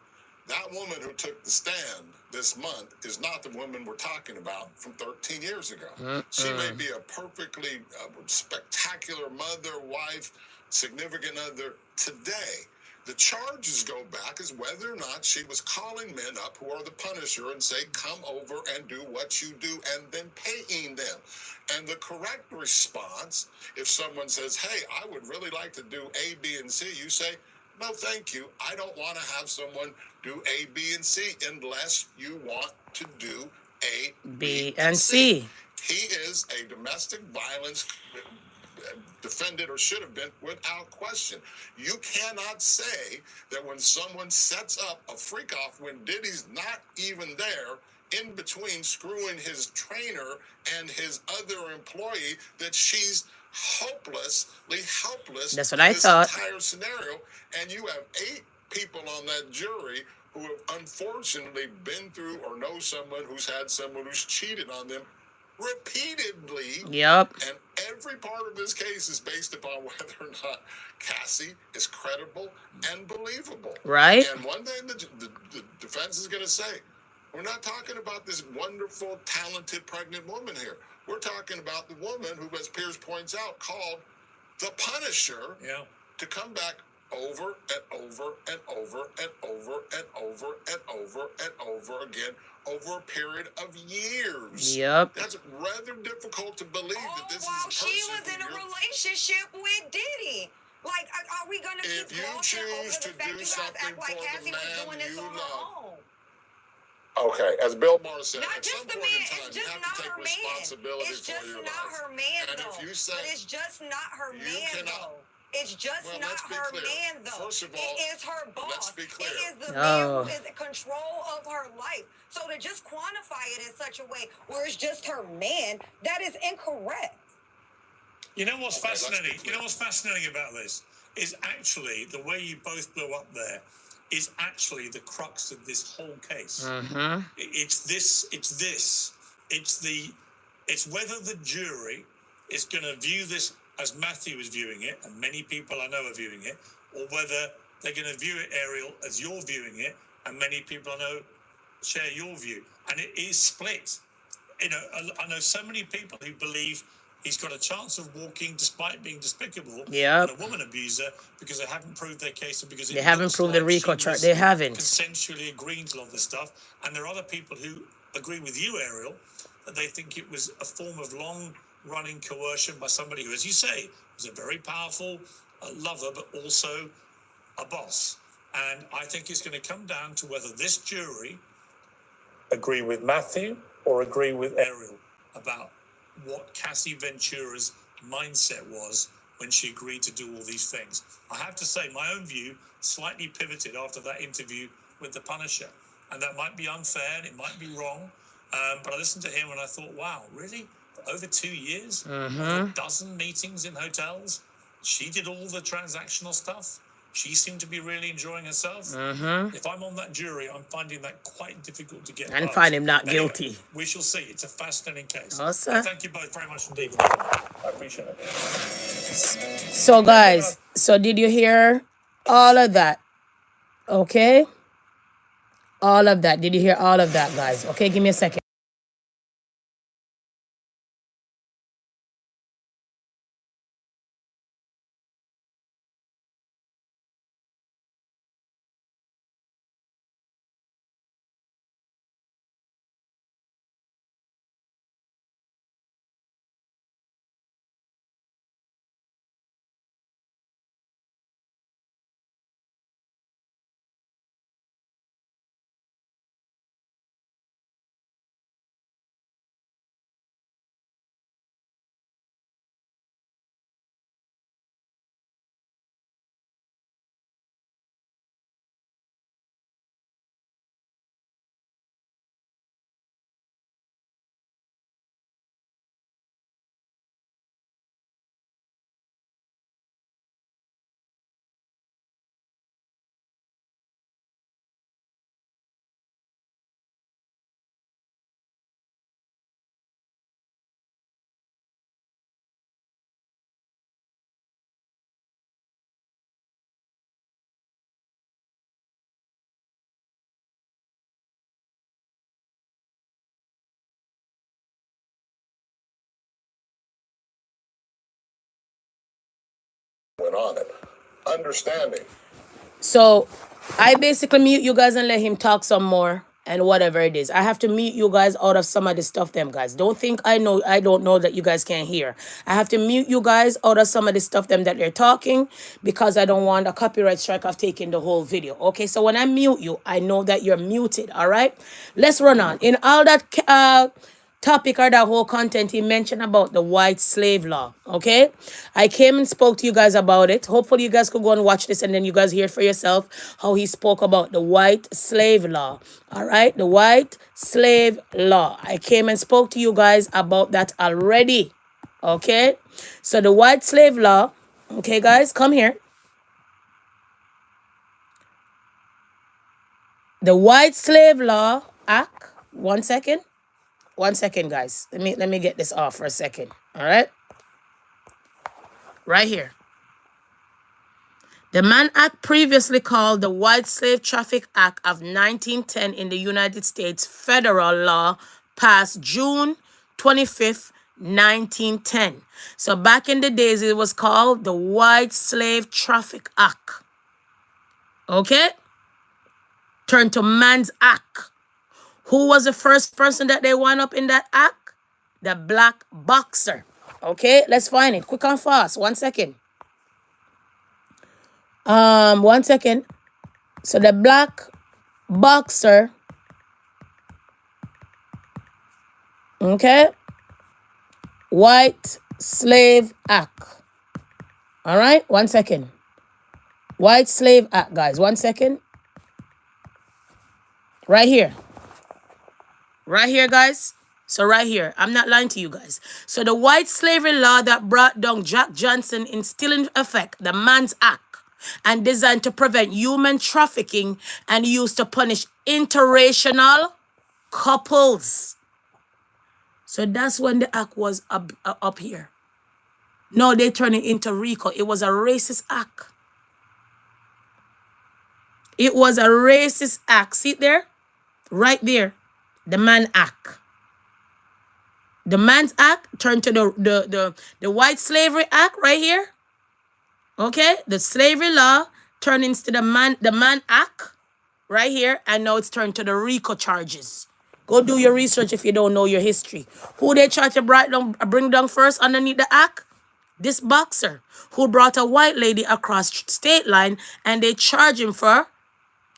That woman who took the stand this month is not the woman we're talking about from 13 years ago. She may be a perfectly spectacular mother, wife, significant other today. The charges go back as whether or not she was calling men up who are the Punisher and say, come over and do what you do, and then paying them. And the correct response, if someone says, hey, I would really like to do A, B, and C, you say, no, thank you. I don't want to have someone do A, B, and C unless you want to do A, B, and C. He is a domestic violence defendant, or should have been, without question. You cannot say that when someone sets up a freak off when Diddy's not even there, in between screwing his trainer and his other employee, that she's hopelessly helpless. That's what in I this thought. entire scenario, and you have 8 people on that jury who have unfortunately been through or know someone who's had someone who's cheated on them repeatedly. Yep. And every part of this case is based upon whether or not Cassie is credible and believable. Right. And one thing the defense is going to say, we're not talking about this wonderful, talented, pregnant woman here. We're talking about the woman who, as Pierce points out, called the Punisher to come back over and over and over and over and over and over and over again over a period of years. Yep. That's rather difficult to believe that this is a person she was in a relationship with Diddy. Like, are we gonna keep If you glossing over choose the to fact do you guys something act like for Cassie the was man doing this you on her love. own? Okay, as Bill Maher said, Not at just some the point man. in time, It's you just have not to take her man. responsibility It's for just your not life. her man, And though. if you say, But it's just not her you man, cannot- though. It's just Well, not let's be her clear. man, though. First of all, it is her boss. let's be clear. It is the Oh. man who is in control of her life. So to just quantify it in such a way where it's just her man, that is incorrect. You know what's Okay, let's be fascinating? clear. You know what's fascinating about this is actually the way you both blew up there is actually the crux of this whole case. It's whether the jury is going to view this as Matthew is viewing it, and many people I know are viewing it, or whether they're going to view it, Ariel, as you're viewing it, and many people I know share your view, and it is split. You know, I know so many people who believe he's got a chance of walking despite being despicable Yep. and a woman abuser because they haven't proved their case and because They haven't proved the RICO charge. They haven't. Consensually agreeing to a lot of this stuff. And there are other people who agree with you, Ariel, that they think it was a form of long-running coercion by somebody who, as you say, was a very powerful lover, but also a boss. And I think it's going to come down to whether this jury agree with Matthew or agree with Ariel about what Cassie Ventura's mindset was when she agreed to do all these things. I have to say, my own view slightly pivoted after that interview with the Punisher. And that might be unfair and it might be wrong. But I listened to him and I thought, wow, really? For over 2 years? Over a dozen meetings in hotels? She did all the transactional stuff? She seemed to be really enjoying herself. If I'm on that jury, I'm finding that quite difficult to get And past. find him not Anyway, guilty. we shall see. It's a fascinating case. Oh, sir. Thank you both very much indeed for that. I appreciate it. So, guys, so did you hear all of that? Okay? All of that. Did you hear all of that, guys? Okay, give me a second. Went on it. Understanding. So I basically mute you guys and let him talk some more and whatever it is. I have to mute you guys out of some of the stuff, them guys. Don't think I don't know that you guys can't hear. I have to mute you guys out of some of the stuff them that they're talking because I don't want a copyright strike of taking the whole video. Okay, so when I mute you, I know that you're muted. All right, let's run on. In all that topic or that whole content, he mentioned about the white slave law. Okay, I came and spoke to you guys about it. Hopefully you guys could go and watch this and then you guys hear for yourself how he spoke about the white slave law. All right, the white slave law. I came and spoke to you guys about that already. Okay, so the white slave law. Okay, guys, come here. The White Slave Law Act. 1 second. 1 second, guys. Let me get this off for a second. All right. Right here. The Mann Act, previously called the White Slave Traffic Act of 1910 in the United States federal law, passed June 25th, 1910. So back in the days, it was called the White Slave Traffic Act. Okay? Turn to Mann's Act. Who was the first person that they wound up in that act? The black boxer. Okay, let's find it quick and fast. 1 second. 1 second. So the black boxer. Okay. White Slave Act. All right. 1 second. White Slave Act, guys. 1 second. Right here. Right here, guys. So right here, I'm not lying to you guys. So the white slavery law that brought down Jack Johnson is still in effect, the Mann's Act, and designed to prevent human trafficking and used to punish interracial couples. So that's when the act was up here. No, they turned it into RICO. It was a racist act. It was a racist act. See it there? Right there. The Mann Act. The Mann's Act turned to the White Slavery Act right here. Okay? The slavery law turned into the Mann Act right here. And now it's turned to the RICO charges. Go do your research if you don't know your history. Who they tried to bring down first underneath the act? This boxer who brought a white lady across state line and they charged him for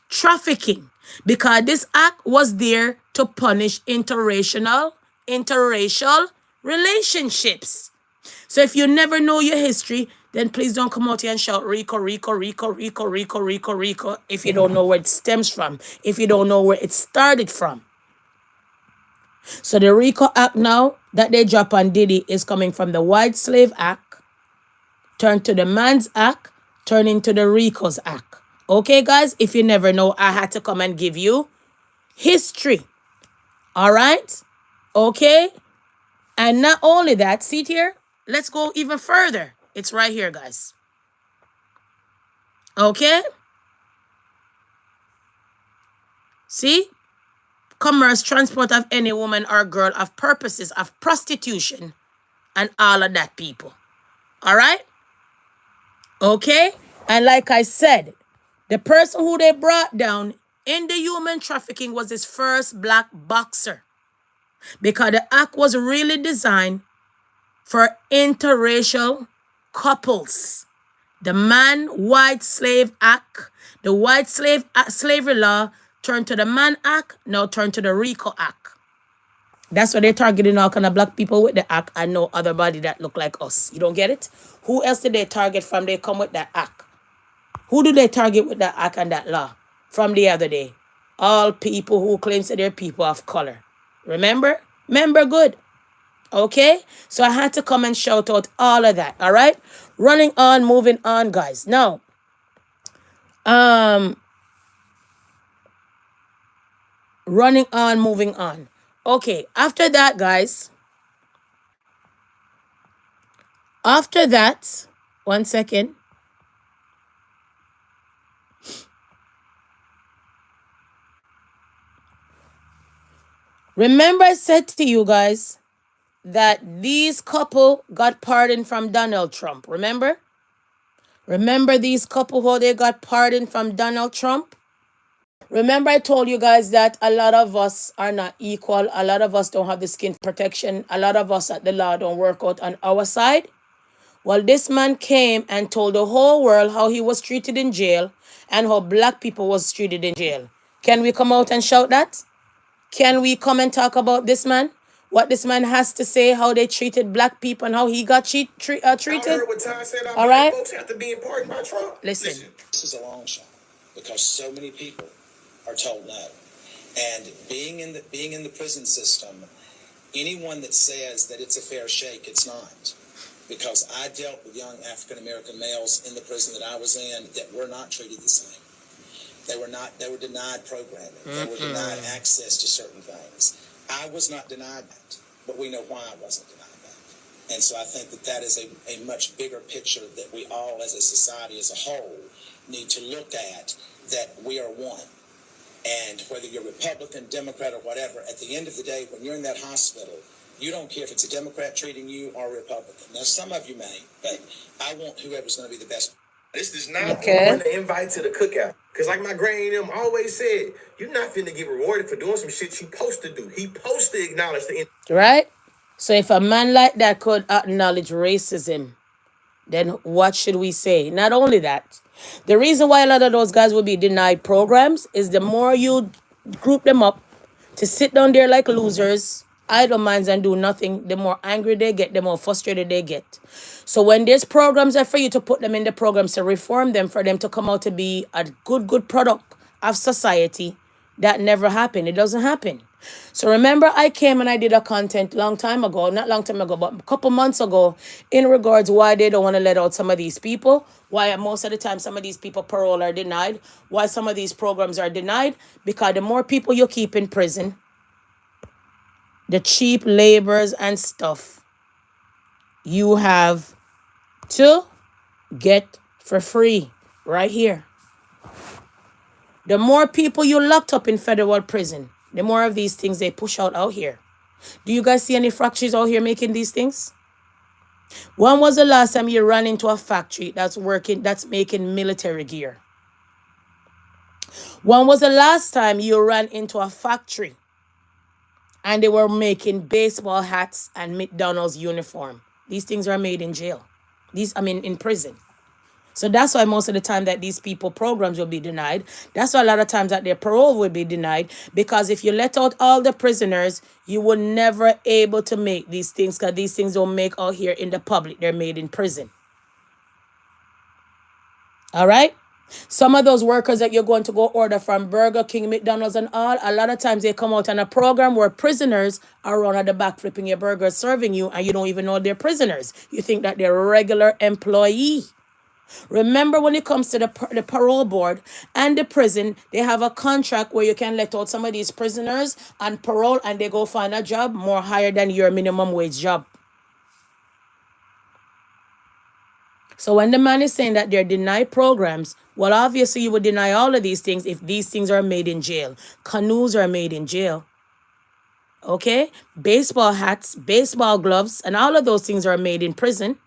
trafficking. Because this act was there to punish interracial relationships. So if you never know your history, then please don't come out here and shout RICO, RICO, RICO, RICO, RICO, RICO, RICO, if you don't know where it stems from, if you don't know where it started from. So the RICO Act now that they drop on Diddy is coming from the White Slave Act, turned to the Mann's Act, turn into the RICO's Act. Okay, guys, if you never know, I had to come and give you history. All right? Okay? And not only that, see it here? Let's go even further. It's right here, guys. Okay? See? Commerce, transport of any woman or girl of purposes of prostitution and all of that, people. All right? Okay? And like I said, the person who they brought down in the human trafficking was his first black boxer, because the act was really designed for interracial couples. The Man White Slave Act, the White Slavery Law turned to the Man Act, now turned to the RICO Act. That's why they're targeting all kind of black people with the act and no other body that look like us. You don't get it? Who else did they target from they come with that act? Who do they target with that act and that law from the other day? All people who claim that they're people of color. Remember? Remember good. Okay? So I had to come and shout out all of that. All right? Running on, moving on, guys. Now, running on, moving on. Okay, after that, guys. After that, 1 second. Remember I said to you guys that these couple got pardoned from Donald Trump. Remember? Remember these couple how they got pardoned from Donald Trump? Remember I told you guys that a lot of us are not equal. A lot of us don't have the skin protection. A lot of us at the law don't work out on our side. Well, this man came and told the whole world how he was treated in jail and how black people was treated in jail. Can we come out and shout that? Can we come and talk about this man? What this man has to say, how they treated black people and how he got treated? I heard what Ty said. All right? Folks have to be pardoned by Trump. Listen. This is a long shot because so many people are told no. And being in the prison system, anyone that says that it's a fair shake, it's not. Because I dealt with young African-American males in the prison that I was in that were not treated the same. They were denied programming. They were denied access to certain things. I was not denied that, but we know why I wasn't denied that. And so I think that is a much bigger picture that we all as a society as a whole need to look at, that we are one. And whether you're Republican, Democrat, or whatever, at the end of the day, when you're in that hospital, you don't care if it's a Democrat treating you or a Republican. Now, some of you may, but I want whoever's going to be the best. This is not an invite to the cookout. Because like my granny and them always said, you're not finna get rewarded for doing some shit you supposed to do. He supposed to acknowledge the... Right? So if a man like that could acknowledge racism, then what should we say? Not only that, the reason why a lot of those guys will be denied programs is the more you group them up to sit down there like losers, idle minds, and do nothing, the more angry they get, the more frustrated they get. So when there's programs are for you to put them in the programs to reform them, for them to come out to be a good product of society, that never happened. It doesn't happen. So remember I came and I did a content not long time ago, but a couple months ago, in regards why they don't want to let out some of these people, why most of the time some of these people parole are denied, why some of these programs are denied, because the more people you keep in prison, the cheap laborers and stuff you have to get for free right here. The more people you locked up in federal prison, the more of these things they push out here. Do you guys see any factories out here making these things? When was the last time you ran into a factory that's making military gear? When was the last time you ran into a factory and they were making baseball hats and McDonald's uniform? These things are made in jail. In prison. So that's why most of the time that these people programs will be denied. That's why a lot of times that their parole will be denied. Because if you let out all the prisoners, you will never able to make these things, because these things don't make out here in the public. They're made in prison. All right? Some of those workers that you're going to go order from Burger King, McDonald's and all, a lot of times they come out on a program where prisoners are running at the back flipping your burgers, serving you, and you don't even know they're prisoners. You think that they're a regular employee. Remember, when it comes to the parole board and the prison, they have a contract where you can let out some of these prisoners on parole and they go find a job more higher than your minimum wage job. So when the man is saying that they're denied programs, well, obviously you would deny all of these things if these things are made in jail. Canoes are made in jail. Okay? Baseball hats, baseball gloves, and all of those things are made in prison.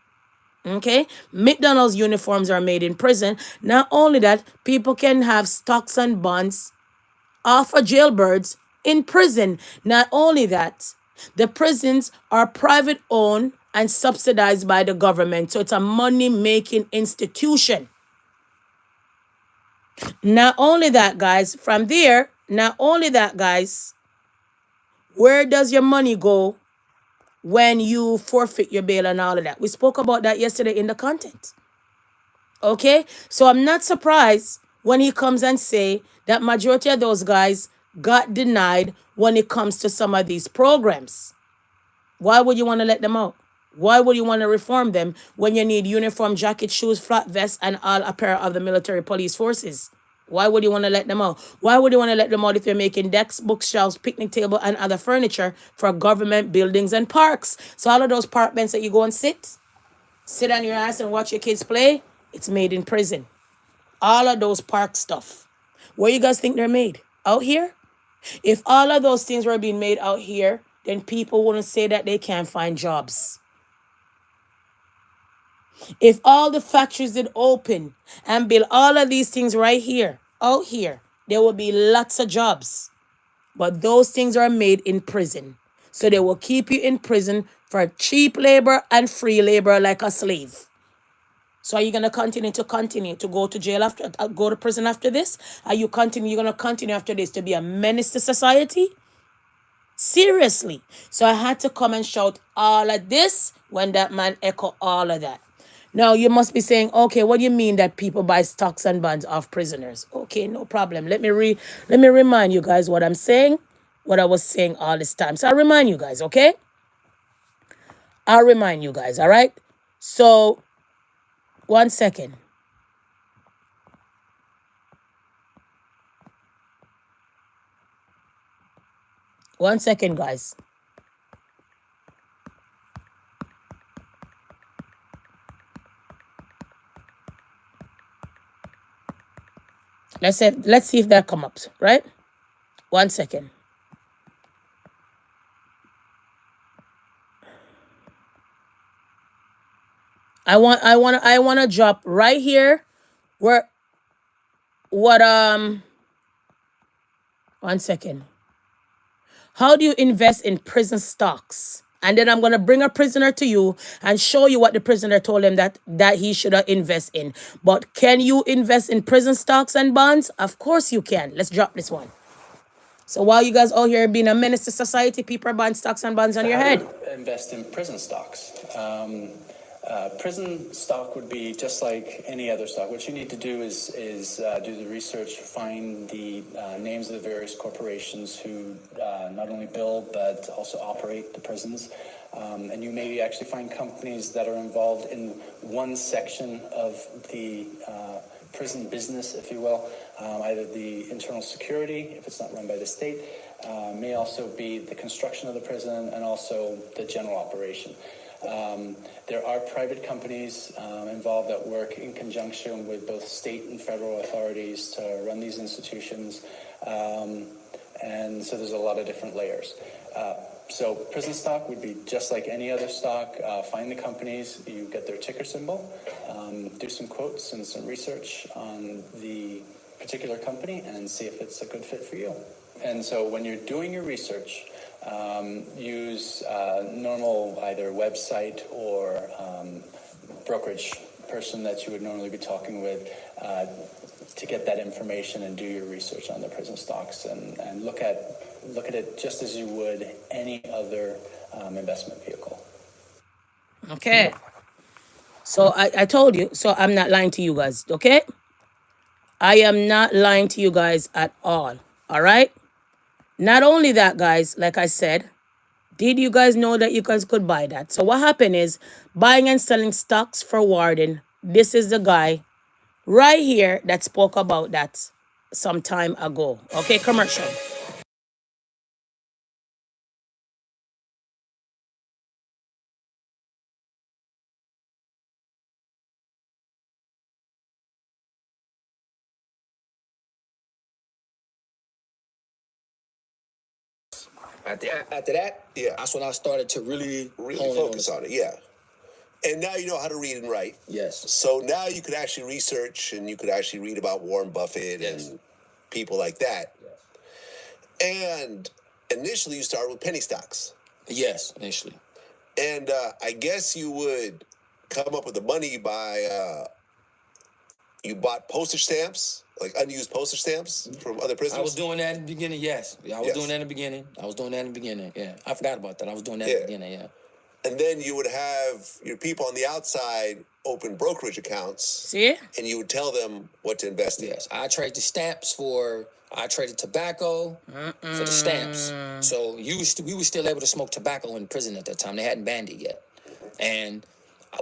Okay? McDonald's uniforms are made in prison. Not only that, people can have stocks and bonds off of jailbirds in prison. Not only that, the prisons are private owned and subsidized by the government. So it's a money-making institution. Not only that, guys, from there, not only that, guys, where does your money go when you forfeit your bail and all of that? We spoke about that yesterday in the content. Okay? So I'm not surprised when he comes and say that majority of those guys got denied when it comes to some of these programs. Why would you want to let them out? Why would you want to reform them when you need uniform, jacket, shoes, flat vests, and all apparel of the military police forces? Why would you want to let them out? Why would you want to let them out if you're making decks, bookshelves, picnic table, and other furniture for government buildings and parks? So all of those park benches that you go and sit on your ass and watch your kids play, it's made in prison. All of those park stuff. Where you guys think they're made? Out here? If all of those things were being made out here, then people wouldn't say that they can't find jobs. If all the factories did open and build all of these things right here, out here, there will be lots of jobs. But those things are made in prison. So they will keep you in prison for cheap labor and free labor like a slave. So are you going to continue to go to jail after, go to prison after this? You're going to continue after this to be a menace to society? Seriously. So I had to come and shout all of this when that man echoed all of that. Now you must be saying, okay, what do you mean that people buy stocks and bonds off prisoners? Okay, no problem. Let me remind you guys what I'm saying, what I was saying all this time. So I'll remind you guys, okay? I'll remind you guys, all right? So, 1 second. One second, guys. Let's see if that comes up, right? 1 second. I want to drop right here where what 1 second. How do you invest in prison stocks? And then I'm going to bring a prisoner to you and show you what the prisoner told him that he should invest in. But can you invest in prison stocks and bonds? Of course you can. Let's drop this one. So while you guys all here being a menace to society, people are buying stocks and bonds on your head. Invest in prison stocks. Prison stock would be just like any other stock. What you need to do is do the research, find the names of the various corporations who not only build but also operate the prisons. And you maybe actually find companies that are involved in one section of the prison business, if you will, either the internal security, if it's not run by the state, may also be the construction of the prison and also the general operation. There are private companies involved that work in conjunction with both state and federal authorities to run these institutions. And so there's a lot of different layers. So prison stock would be just like any other stock. Find the companies, you get their ticker symbol, do some quotes and some research on the particular company and see if it's a good fit for you. And so when you're doing your research, use normal either website or brokerage person that you would normally be talking with to get that information and do your research on the prison stocks and look at it just as you would any other investment vehicle. Okay. So I told you, so I'm not lying to you guys, okay? I am not lying to you guys at all right? Not only that, guys, like I said, did you guys know that you guys could buy that? So what happened is buying and selling stocks for Warden this is the guy right here that spoke about that some time ago. Okay, commercial. After that, Yeah. that's when I started to really hone Focus in on it. Yeah. And now you know how to read and write. Yes. So now you could actually research and you could actually read about Warren Buffett Yes. and people like that. Yes. And initially you started with penny stocks. Yes, initially. And I guess you would come up with the money by you bought postage stamps, like unused postage stamps from other prisoners. I was doing that in the beginning, yes. I was Yes. doing that in the beginning. Yeah. I forgot about that. I was doing that in the beginning, yeah. And then you would have your people on the outside open brokerage accounts. See? And you would tell them what to invest in. Yes, I traded tobacco for the stamps. So we were still able to smoke tobacco in prison at that time. They hadn't banned it yet. And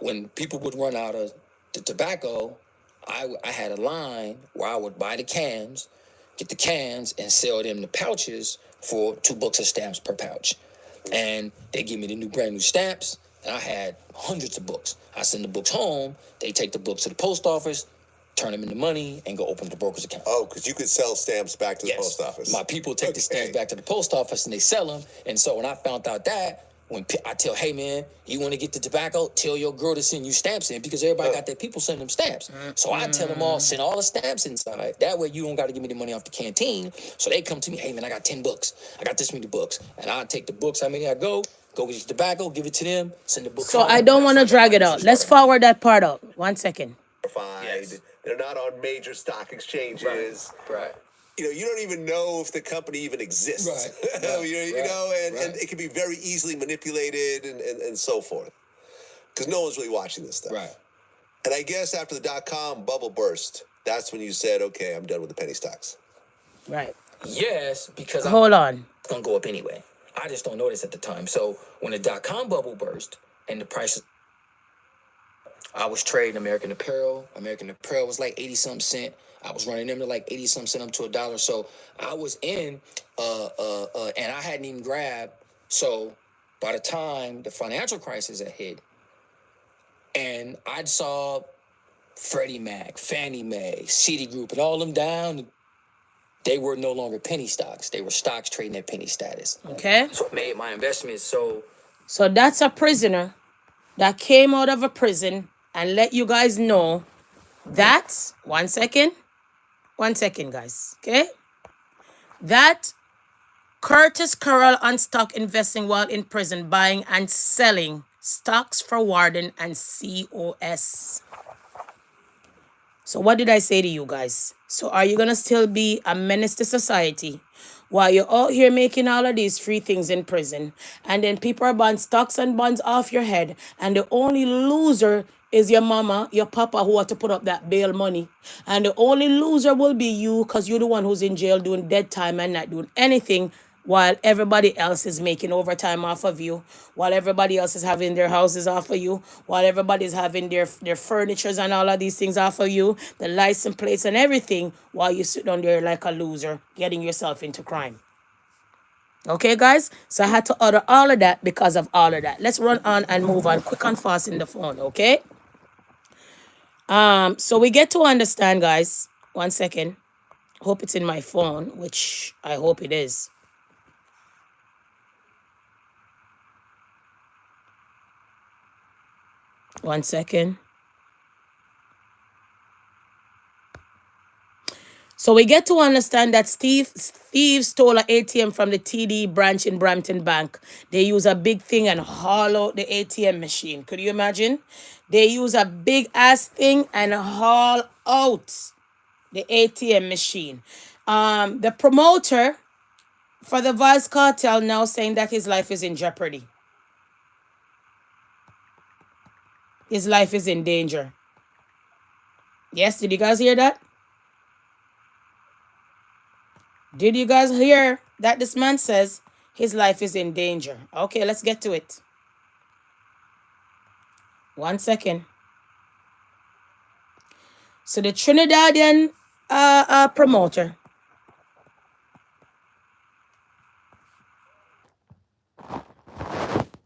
when people would run out of the tobacco, I had a line where I would buy the cans, get the cans, and sell them the pouches for $2 of stamps per pouch. And they give me the brand new stamps, and I had hundreds of books. I send the books home, they take the books to the post office, turn them into money, and go open the broker's account. Oh, because you could sell stamps back to the post office. My people take the stamps back to the post office, and they sell them. And so when I found out that, when I tell, hey, man, you want to get the tobacco, tell your girl to send you stamps in, because everybody got their people sending them stamps. So I tell them all, send all the stamps inside. That way you don't got to give me the money off the canteen. So they come to me, hey, man, I got 10 books. I got this many books. And I take the books, how many I go get the tobacco, give it to them, send the book. So I don't want to drag it out. Let's forward that part out. 1 second. Yes. They're not on major stock exchanges. Right. You know, you don't even know if the company even exists. Right. And it can be very easily manipulated and so forth. Because no one's really watching this stuff. Right. And I guess after the dot-com bubble burst, that's when you said, okay, I'm done with the penny stocks. Right. Yes, because Hold on. It's going to go up anyway. I just don't notice at the time. So when the dot-com bubble burst and the prices, I was trading American Apparel. American Apparel was like 80-something cent. I was running them to like 80-something cent up to $1. So I was in, and I hadn't even grabbed. So by the time the financial crisis had hit, and I saw Freddie Mac, Fannie Mae, Citigroup, and all them down, they were no longer penny stocks. They were stocks trading at penny status. Okay. So I made my investments. So that's a prisoner that came out of a prison and let you guys know that, 1 second, guys, okay? That Curtis Currell on stock investing while in prison, buying and selling stocks for Warden and COS. So what did I say to you guys? So are you going to still be a menace to society while you're out here making all of these free things in prison, and then people are buying stocks and bonds off your head, and the only loser is your mama, your papa, who had to put up that bail money, and the only loser will be you, because you're the one who's in jail doing dead time and not doing anything, while everybody else is making overtime off of you, while everybody else is having their houses off of you, while everybody's having their furnitures and all of these things off of you, the license plates and everything, while you sit down there like a loser, getting yourself into crime. Okay, guys? So I had to order all of that because of all of that. Let's run on and move on quick and fast in the phone, okay? So we get to understand, guys. 1 second. Hope it's in my phone, which I hope it is. One second. So we get to understand that thieves stole an ATM from the TD branch in Brampton Bank. They use a big thing and haul out the ATM machine. Could you imagine? They use a big ass thing and haul out the ATM machine. The promoter for the Vice Cartel now saying that his life is in jeopardy. His life is in danger. Yes, did you guys hear that? Did you guys hear that this man says his life is in danger? Okay, let's get to it. 1 second. So the Trinidadian promoter,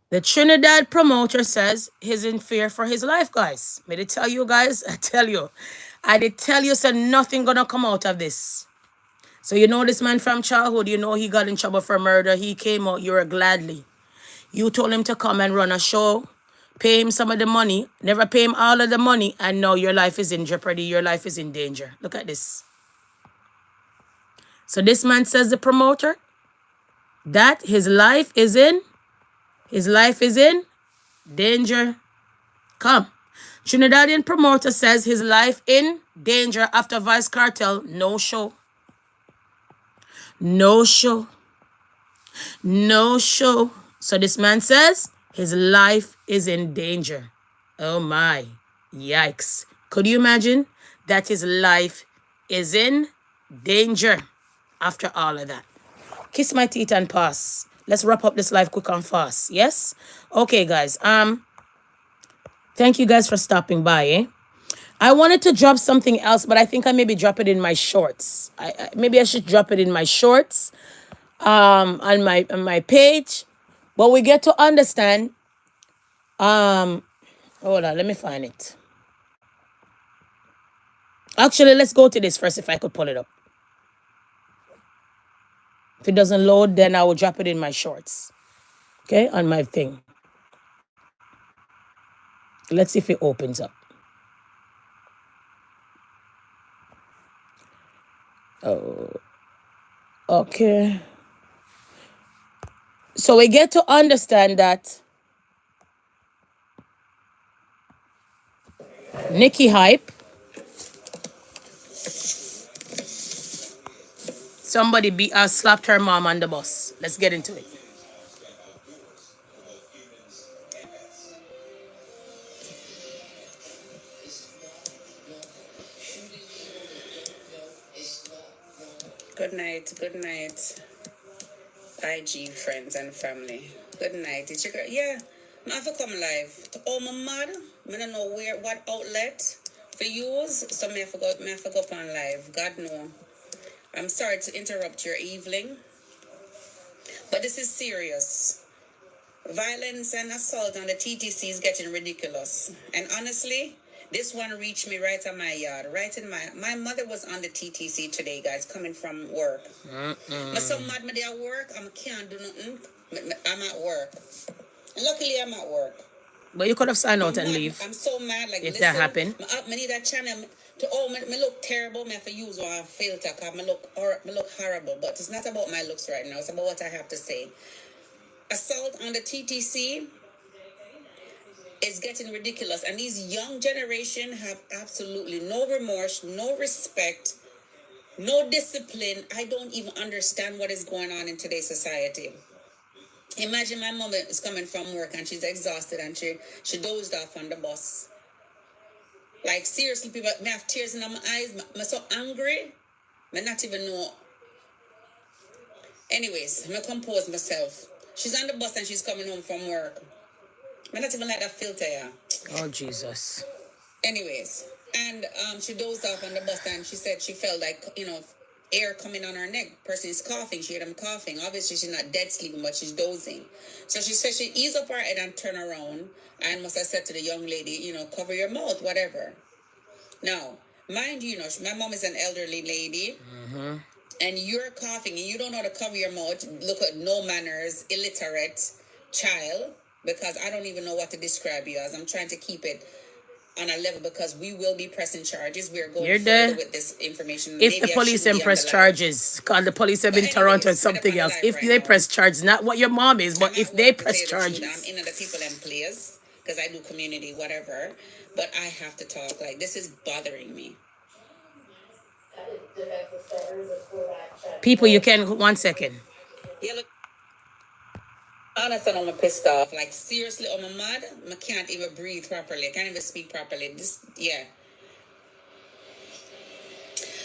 the Trinidad promoter says he's in fear for his life, guys. May I tell you guys? I did tell you, so nothing gonna come out of this. So you know this man from childhood, you know he got in trouble for murder. He came out, you were gladly. You told him to come and run a show, pay him some of the money, never pay him all of the money, and now your life is in jeopardy, your life is in danger. Look at this. So this man says, the promoter, that his life is in danger. Come. Trinidadian promoter says his life in danger after Vice Cartel, no show. No show. No show. So this man says his life is in danger. Oh my. Yikes. Could you imagine that his life is in danger after all of that? Kiss my teeth and pass. Let's wrap up this live quick and fast. Yes? Okay, guys. Thank you guys for stopping by, eh? I wanted to drop something else, but I think I maybe drop it in my shorts. Maybe I should drop it in my shorts on my page. But we get to understand. Hold on, let me find it. Actually, let's go to this first if I could pull it up. If it doesn't load, then I will drop it in my shorts. Okay, on my thing. Let's see if it opens up. Oh, okay. So we get to understand that Nikki Hype, somebody slapped her mom on the bus. Let's get into it. Good night, IG friends and family. Good night. Did you go? Yeah, I have to come live. Oh, my mother, I don't know what outlet for use, so I have to go up on live. God no. I'm sorry to interrupt your evening, but this is serious. Violence and assault on the TTC is getting ridiculous, and honestly, this one reached me right in my yard, right in my mother was on the TTC today, guys, coming from work. I'm so mad, me at work, I can't do nothing. I'm at work. And luckily, I'm at work. But you could have signed out and leave. I'm so mad. Like, if that happened. I need that channel to, me look terrible. Me have to use one filter because me look horrible. But it's not about my looks right now. It's about what I have to say. Assault on the TTC is getting ridiculous, and these young generation have absolutely no remorse, no respect, no discipline. I don't even understand what is going on in today's society. Imagine my mom is coming from work and she's exhausted and she dozed off on the bus. Like, seriously, people, I have tears in my eyes. I'm so angry. I not even know. Anyways, I'm compose myself. She's on the bus and she's coming home from work. I not even like that filter, yeah. Oh, Jesus. Anyways, and she dozed off on the bus and she said she felt like, air coming on her neck. Person is coughing. She heard him coughing. Obviously, she's not dead sleeping, but she's dozing. So she said she eased up her head and turned around and must have said to the young lady, cover your mouth, whatever. Now, mind you, my mom is an elderly lady. Mm-hmm. And you're coughing and you don't know how to cover your mouth. Look at no manners, illiterate child. Because I don't even know what to describe you as. I'm trying to keep it on a level because we will be pressing charges. We are going further with this information. If the police press charges, because the police have in Toronto and something else. If they press charges, not what your mom is, but if they press charges. I'm in the people and players because I do community, whatever. But I have to talk. Like, this is bothering me. People, you can, 1 second. Yeah, look. Honestly, I'm pissed off. Like, seriously, I'm mad. I can't even breathe properly. I can't even speak properly.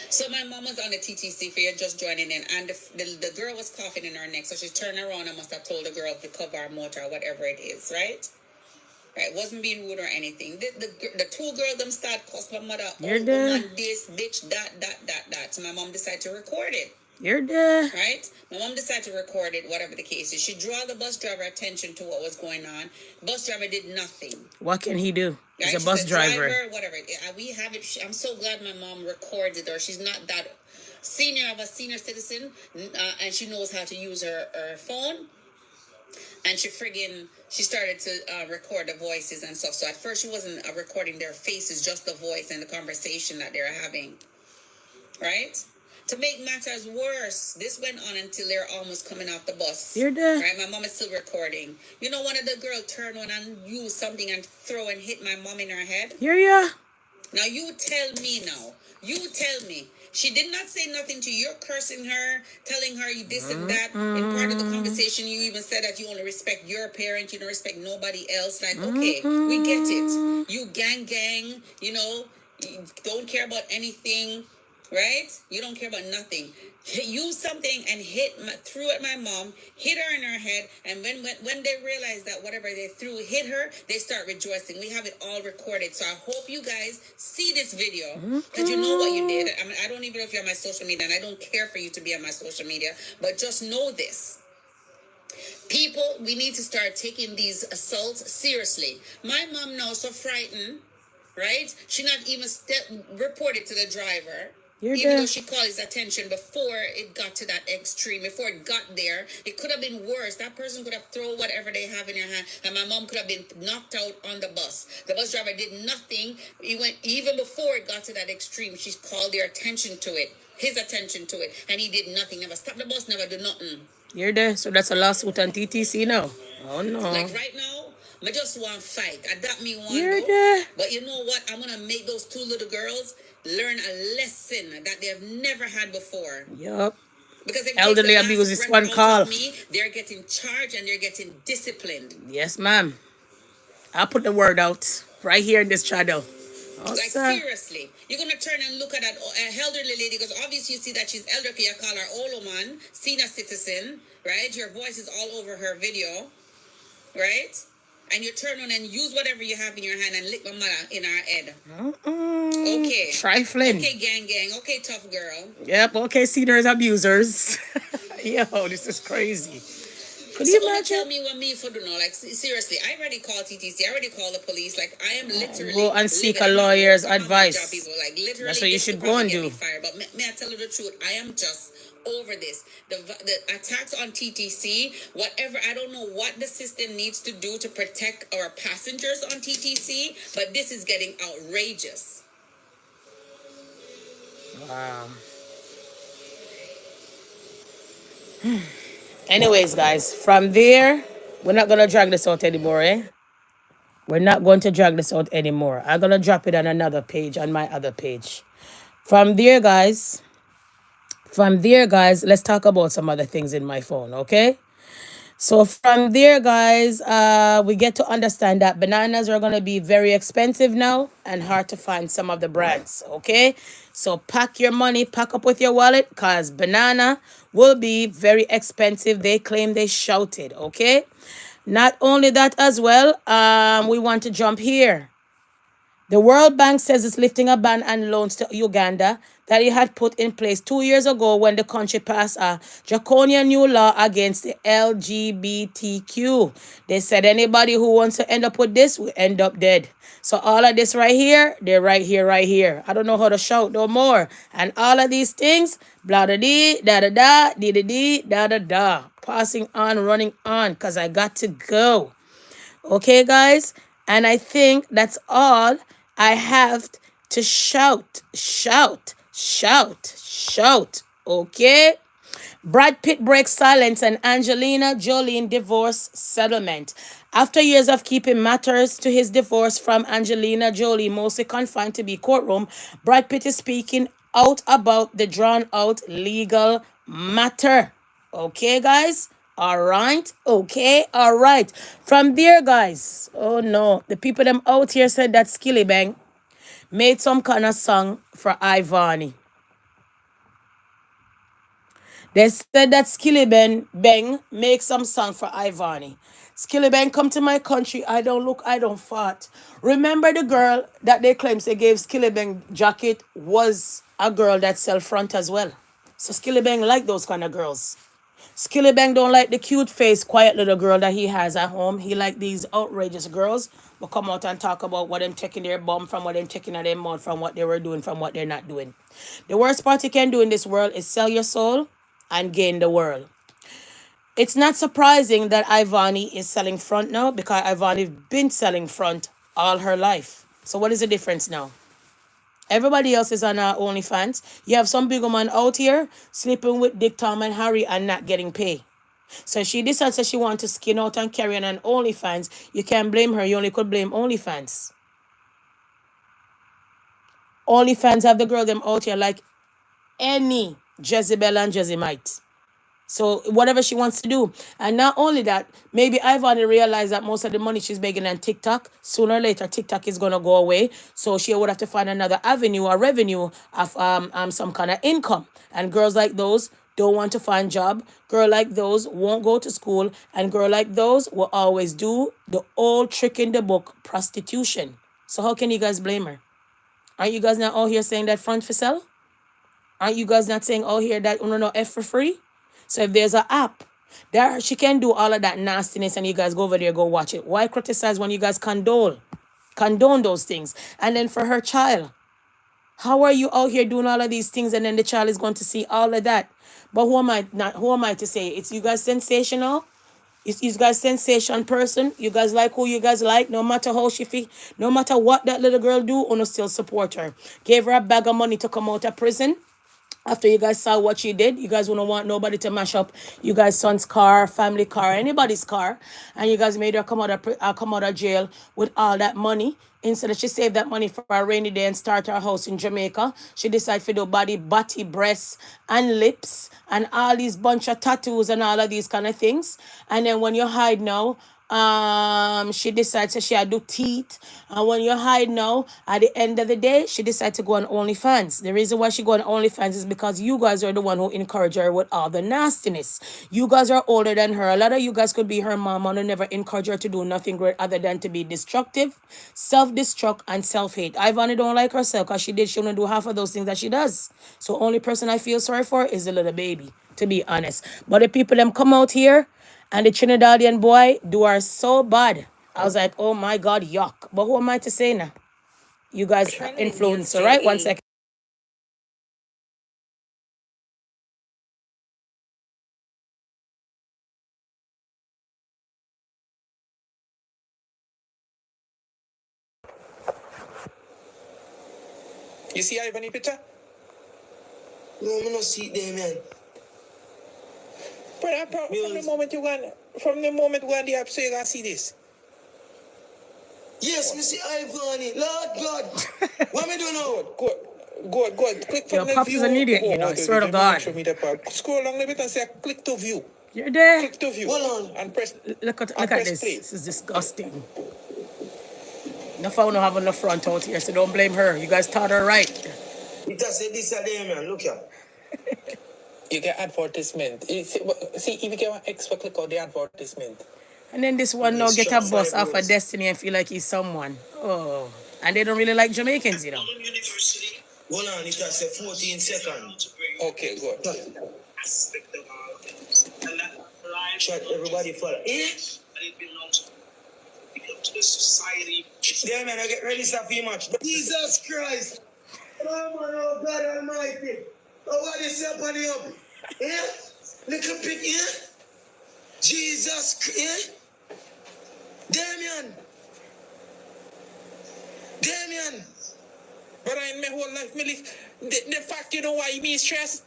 So my mom was on the TTC for you just joining in, and the girl was coughing in her neck. So she turned around and must have told the girl to cover her mouth or whatever it is, right? Right, wasn't being rude or anything. The two girls them start cuss my mother. You're Oh, there. woman, this bitch, that. So my mom decided to record it. You're there. Right? My mom decided to record it, whatever the case is. She drew the bus driver attention to what was going on. Bus driver did nothing. What can he do? He's Right? a bus driver. Whatever. We have it. I'm so glad my mom recorded her. She's not that senior of a senior citizen, and she knows how to use her phone. And she started to record the voices and stuff. So at first she wasn't recording their faces, just the voice and the conversation that they were having. Right? To make matters worse, this went on until they're almost coming off the bus. You're there. Right? My mom is still recording. You know, one of the girls turned on and used something and throw and hit my mom in her head. Yeah. Now you tell me now. You tell me. She did not say nothing to you. You're cursing her, telling her you this and that. In part of the conversation, you even said that you only respect your parent. You don't respect nobody else. Like, okay, we get it. You gang, you know, you don't care about anything, right? You don't care about nothing. Use something and threw at my mom, hit her in her head, and when they realize that whatever they threw hit her, they start rejoicing. We have it all recorded, so I hope you guys see this video because you know what you did. I mean, I don't even know if you're on my social media, and I don't care for you to be on my social media, but just know this. People, we need to start taking these assaults seriously. My mom now so frightened, right? She not even reported to the driver. Even though she called his attention before it got to that extreme, before it got there, it could have been worse. That person could have thrown whatever they have in their hand, and my mom could have been knocked out on the bus. The bus driver did nothing. He went even before it got to that extreme. She called their attention to it, his attention to it, and he did nothing. Never stopped the bus, never do nothing. You're there. So that's a lawsuit on TTC now. Oh no. Like right now, I just want to fight. I got me one. You're there. But you know what? I'm gonna make those two little girls learn a lesson that they have never had before. Yup. Because if elderly abuse is one call. They're getting charged and they're getting disciplined. Yes, ma'am. I'll put the word out right here in this channel. Like seriously, you're gonna turn and look at that elderly lady because obviously you see that she's elderly. You call her old woman, senior citizen, right? Your voice is all over her video, right? And you turn on and use whatever you have in your hand and lick my mother in her head. Okay. Trifling. Okay, gang. Okay, tough girl. Yep. Okay, seniors abusers. Yo, this is crazy. Could you imagine? Tell me what me for do now. Like seriously, I already called TTC. I already called the police. Like I am literally go and seek a lawyer's advice. People. Like literally, that's what you should go and do. But may I tell you the truth? I am just over this. The attacks on TTC, whatever. I don't know what the system needs to do to protect our passengers on TTC, but this is getting outrageous. Wow. Anyways, guys, from there, we're not going to drag this out anymore, eh? We're not going to drag this out anymore. I'm going to drop it on another page, on my other page. From there, guys, let's talk about some other things in my phone, okay? So from there, guys, we get to understand that bananas are going to be very expensive now and hard to find some of the brands, okay? So pack your money, pack up with your wallet, because banana will be very expensive. They claim, they shouted, okay? Not only that as well, we want to jump here. The World Bank says it's lifting a ban on loans to Uganda that it had put in place 2 years ago when the country passed a draconian new law against the LGBTQ. They said anybody who wants to end up with this will end up dead. So all of this right here, they're right here. I don't know how to shout no more. And all of these things, blah da dee, da da da, dee dee dee, da da da. Passing on, running on, because I got to go. Okay, guys? And I think that's all I have to shout. Okay? Brad Pitt breaks silence on Angelina Jolie divorce settlement. After years of keeping matters to his divorce from Angelina Jolie mostly confined to be courtroom, Brad Pitt is speaking out about the drawn-out legal matter. Okay, guys? All right. Okay. All right. From there, guys. Oh, no. The people them out here said that Skilly Bang made some kind of song for Ivani. They said that Skilly Bang make some song for Ivani. Skillibeng come to my country. I don't look, I don't fart. Remember the girl that they claims they gave Skillibeng jacket was a girl that sell front as well. So Skillibeng like those kind of girls. Skillibeng don't like the cute face, quiet little girl that he has at home. He like these outrageous girls who come out and talk about what them taking their bum from, what them taking at their mouth from, what they were doing from, what they're not doing. The worst part you can do in this world is sell your soul and gain the world. It's not surprising that Ivani is selling front now because Ivani been selling front all her life. So what is the difference now? Everybody else is on OnlyFans. You have some big woman out here sleeping with Dick, Tom, and Harry and not getting paid. So she decides that she wants to skin out and carry on an OnlyFans. You can't blame her. You only could blame OnlyFans. OnlyFans have the girl them out here like any Jezebel and Jezemite. So whatever she wants to do. And not only that, maybe I've already realized that most of the money she's making on TikTok, sooner or later, TikTok is going to go away. So she would have to find another avenue or revenue of some kind of income. And girls like those don't want to find job. Girl like those won't go to school. And girl like those will always do the old trick in the book, prostitution. So how can you guys blame her? Aren't you guys not all here saying that front for sale? Aren't you guys not saying all here that no F for free? So if there's an app, there she can do all of that nastiness and you guys go over there, go watch it. Why criticize when you guys condone those things? And then for her child, how are you out here doing all of these things and then the child is going to see all of that? But who am I to say? It's you guys sensational? It's you guys sensation person. You guys like who you guys like. No matter how she feel, no matter what that little girl do, Uno still support her. Gave her a bag of money to come out of prison. After you guys saw what she did, you guys wouldn't want nobody to mash up you guys' son's car, family car, anybody's car. And you guys made her come out of jail with all that money. Instead of she saved that money for a rainy day and start her house in Jamaica, she decided to do body, breasts, and lips, and all these bunch of tattoos and all of these kind of things. And then when you hide now, she decides that she had do teeth, and when you hide now, at the end of the day, she decided to go on OnlyFans. The reason why she go on OnlyFans is because you guys are the one who encourage her with all the nastiness. You guys are older than her. A lot of you guys could be her mom and never encourage her to do nothing great other than to be destructive, self-destruct, and self-hate. Ivani don't like herself because she wouldn't do half of those things that she does. So only person I feel sorry for is the little baby, to be honest. But the people them come out here and the Trinidadian boy do her so bad. I was like, oh my God, yuck. But who am I to say now? You guys are influencer, right? 1 second. You see Ivan picture? No, I don't see it there, man. But from the moment you go on the app, so you gonna see this. Yes, me see Ivani. Lord God. What am I doing now? Good. Click from the Pops view. is an idiot, you know, I swear to God. Scroll along a bit and say click to view. You're there. Click to view. Hold on. And press. Look at this. Play. This is disgusting. The phone don't have enough front out here, so don't blame her. You guys taught her right. It has said this there, man. Look here. You get advertisement. See, if you get an extra click on the advertisement. And then this one now get a bus off of Destiny and feel like he's someone. Oh. And they don't really like Jamaicans, you know. Hold on, it has said 14 seconds. Okay, good. Chat, everybody follow. Yeah, man, I get ready to be much. Jesus Christ! Oh, God Almighty! Oh, what is happening up? Yeah? Little bit, yeah? Jesus Christ, yeah? Damien! But I in my whole life, the fact you know why me stress?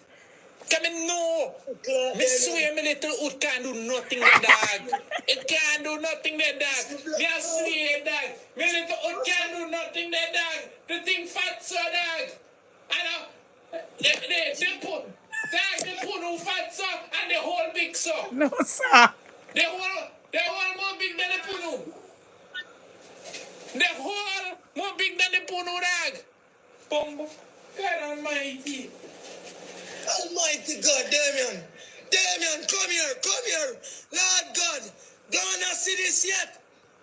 Come in, no. Me swear me little hood can't do nothing that dog. It can't do nothing that dog. Me I swear dog. Me little hood can't do nothing that dog. The thing fat so dog. And they put no fat so and the whole big so. No, sir. The whole more big than the punu. The whole more big than the punu dog. Bumbo. God Almighty. Almighty God, Damien, come here. Lord God, Don't see this yet.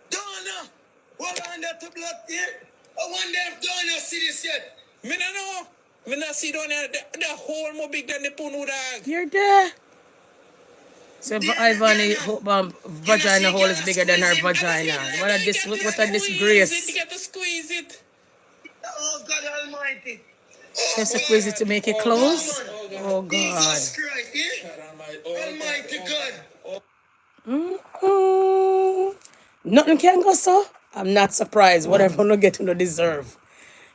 Don't. What on that to blood here? I wonder if don't see this yet. Me no know. Me not see down there. The hole more big than the punu dog. You're there. So Ivan, vagina hole is bigger than her vagina. What a disgrace. You got to squeeze it. Oh God Almighty. Just squeeze it to make it close. Oh God. Jesus Christ, yeah? Almighty God. Nothing can go so. I'm not surprised. Whatever no get to no deserve.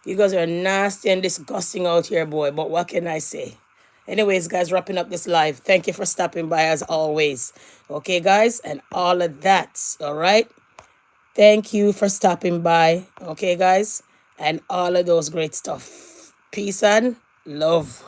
You guys are nasty and disgusting out here, boy. But what can I say? Anyways, guys, wrapping up this live. Thank you for stopping by as always. Okay, guys, and all of that. All right. Thank you for stopping by. Okay, guys, and all of those great stuff. Peace and love.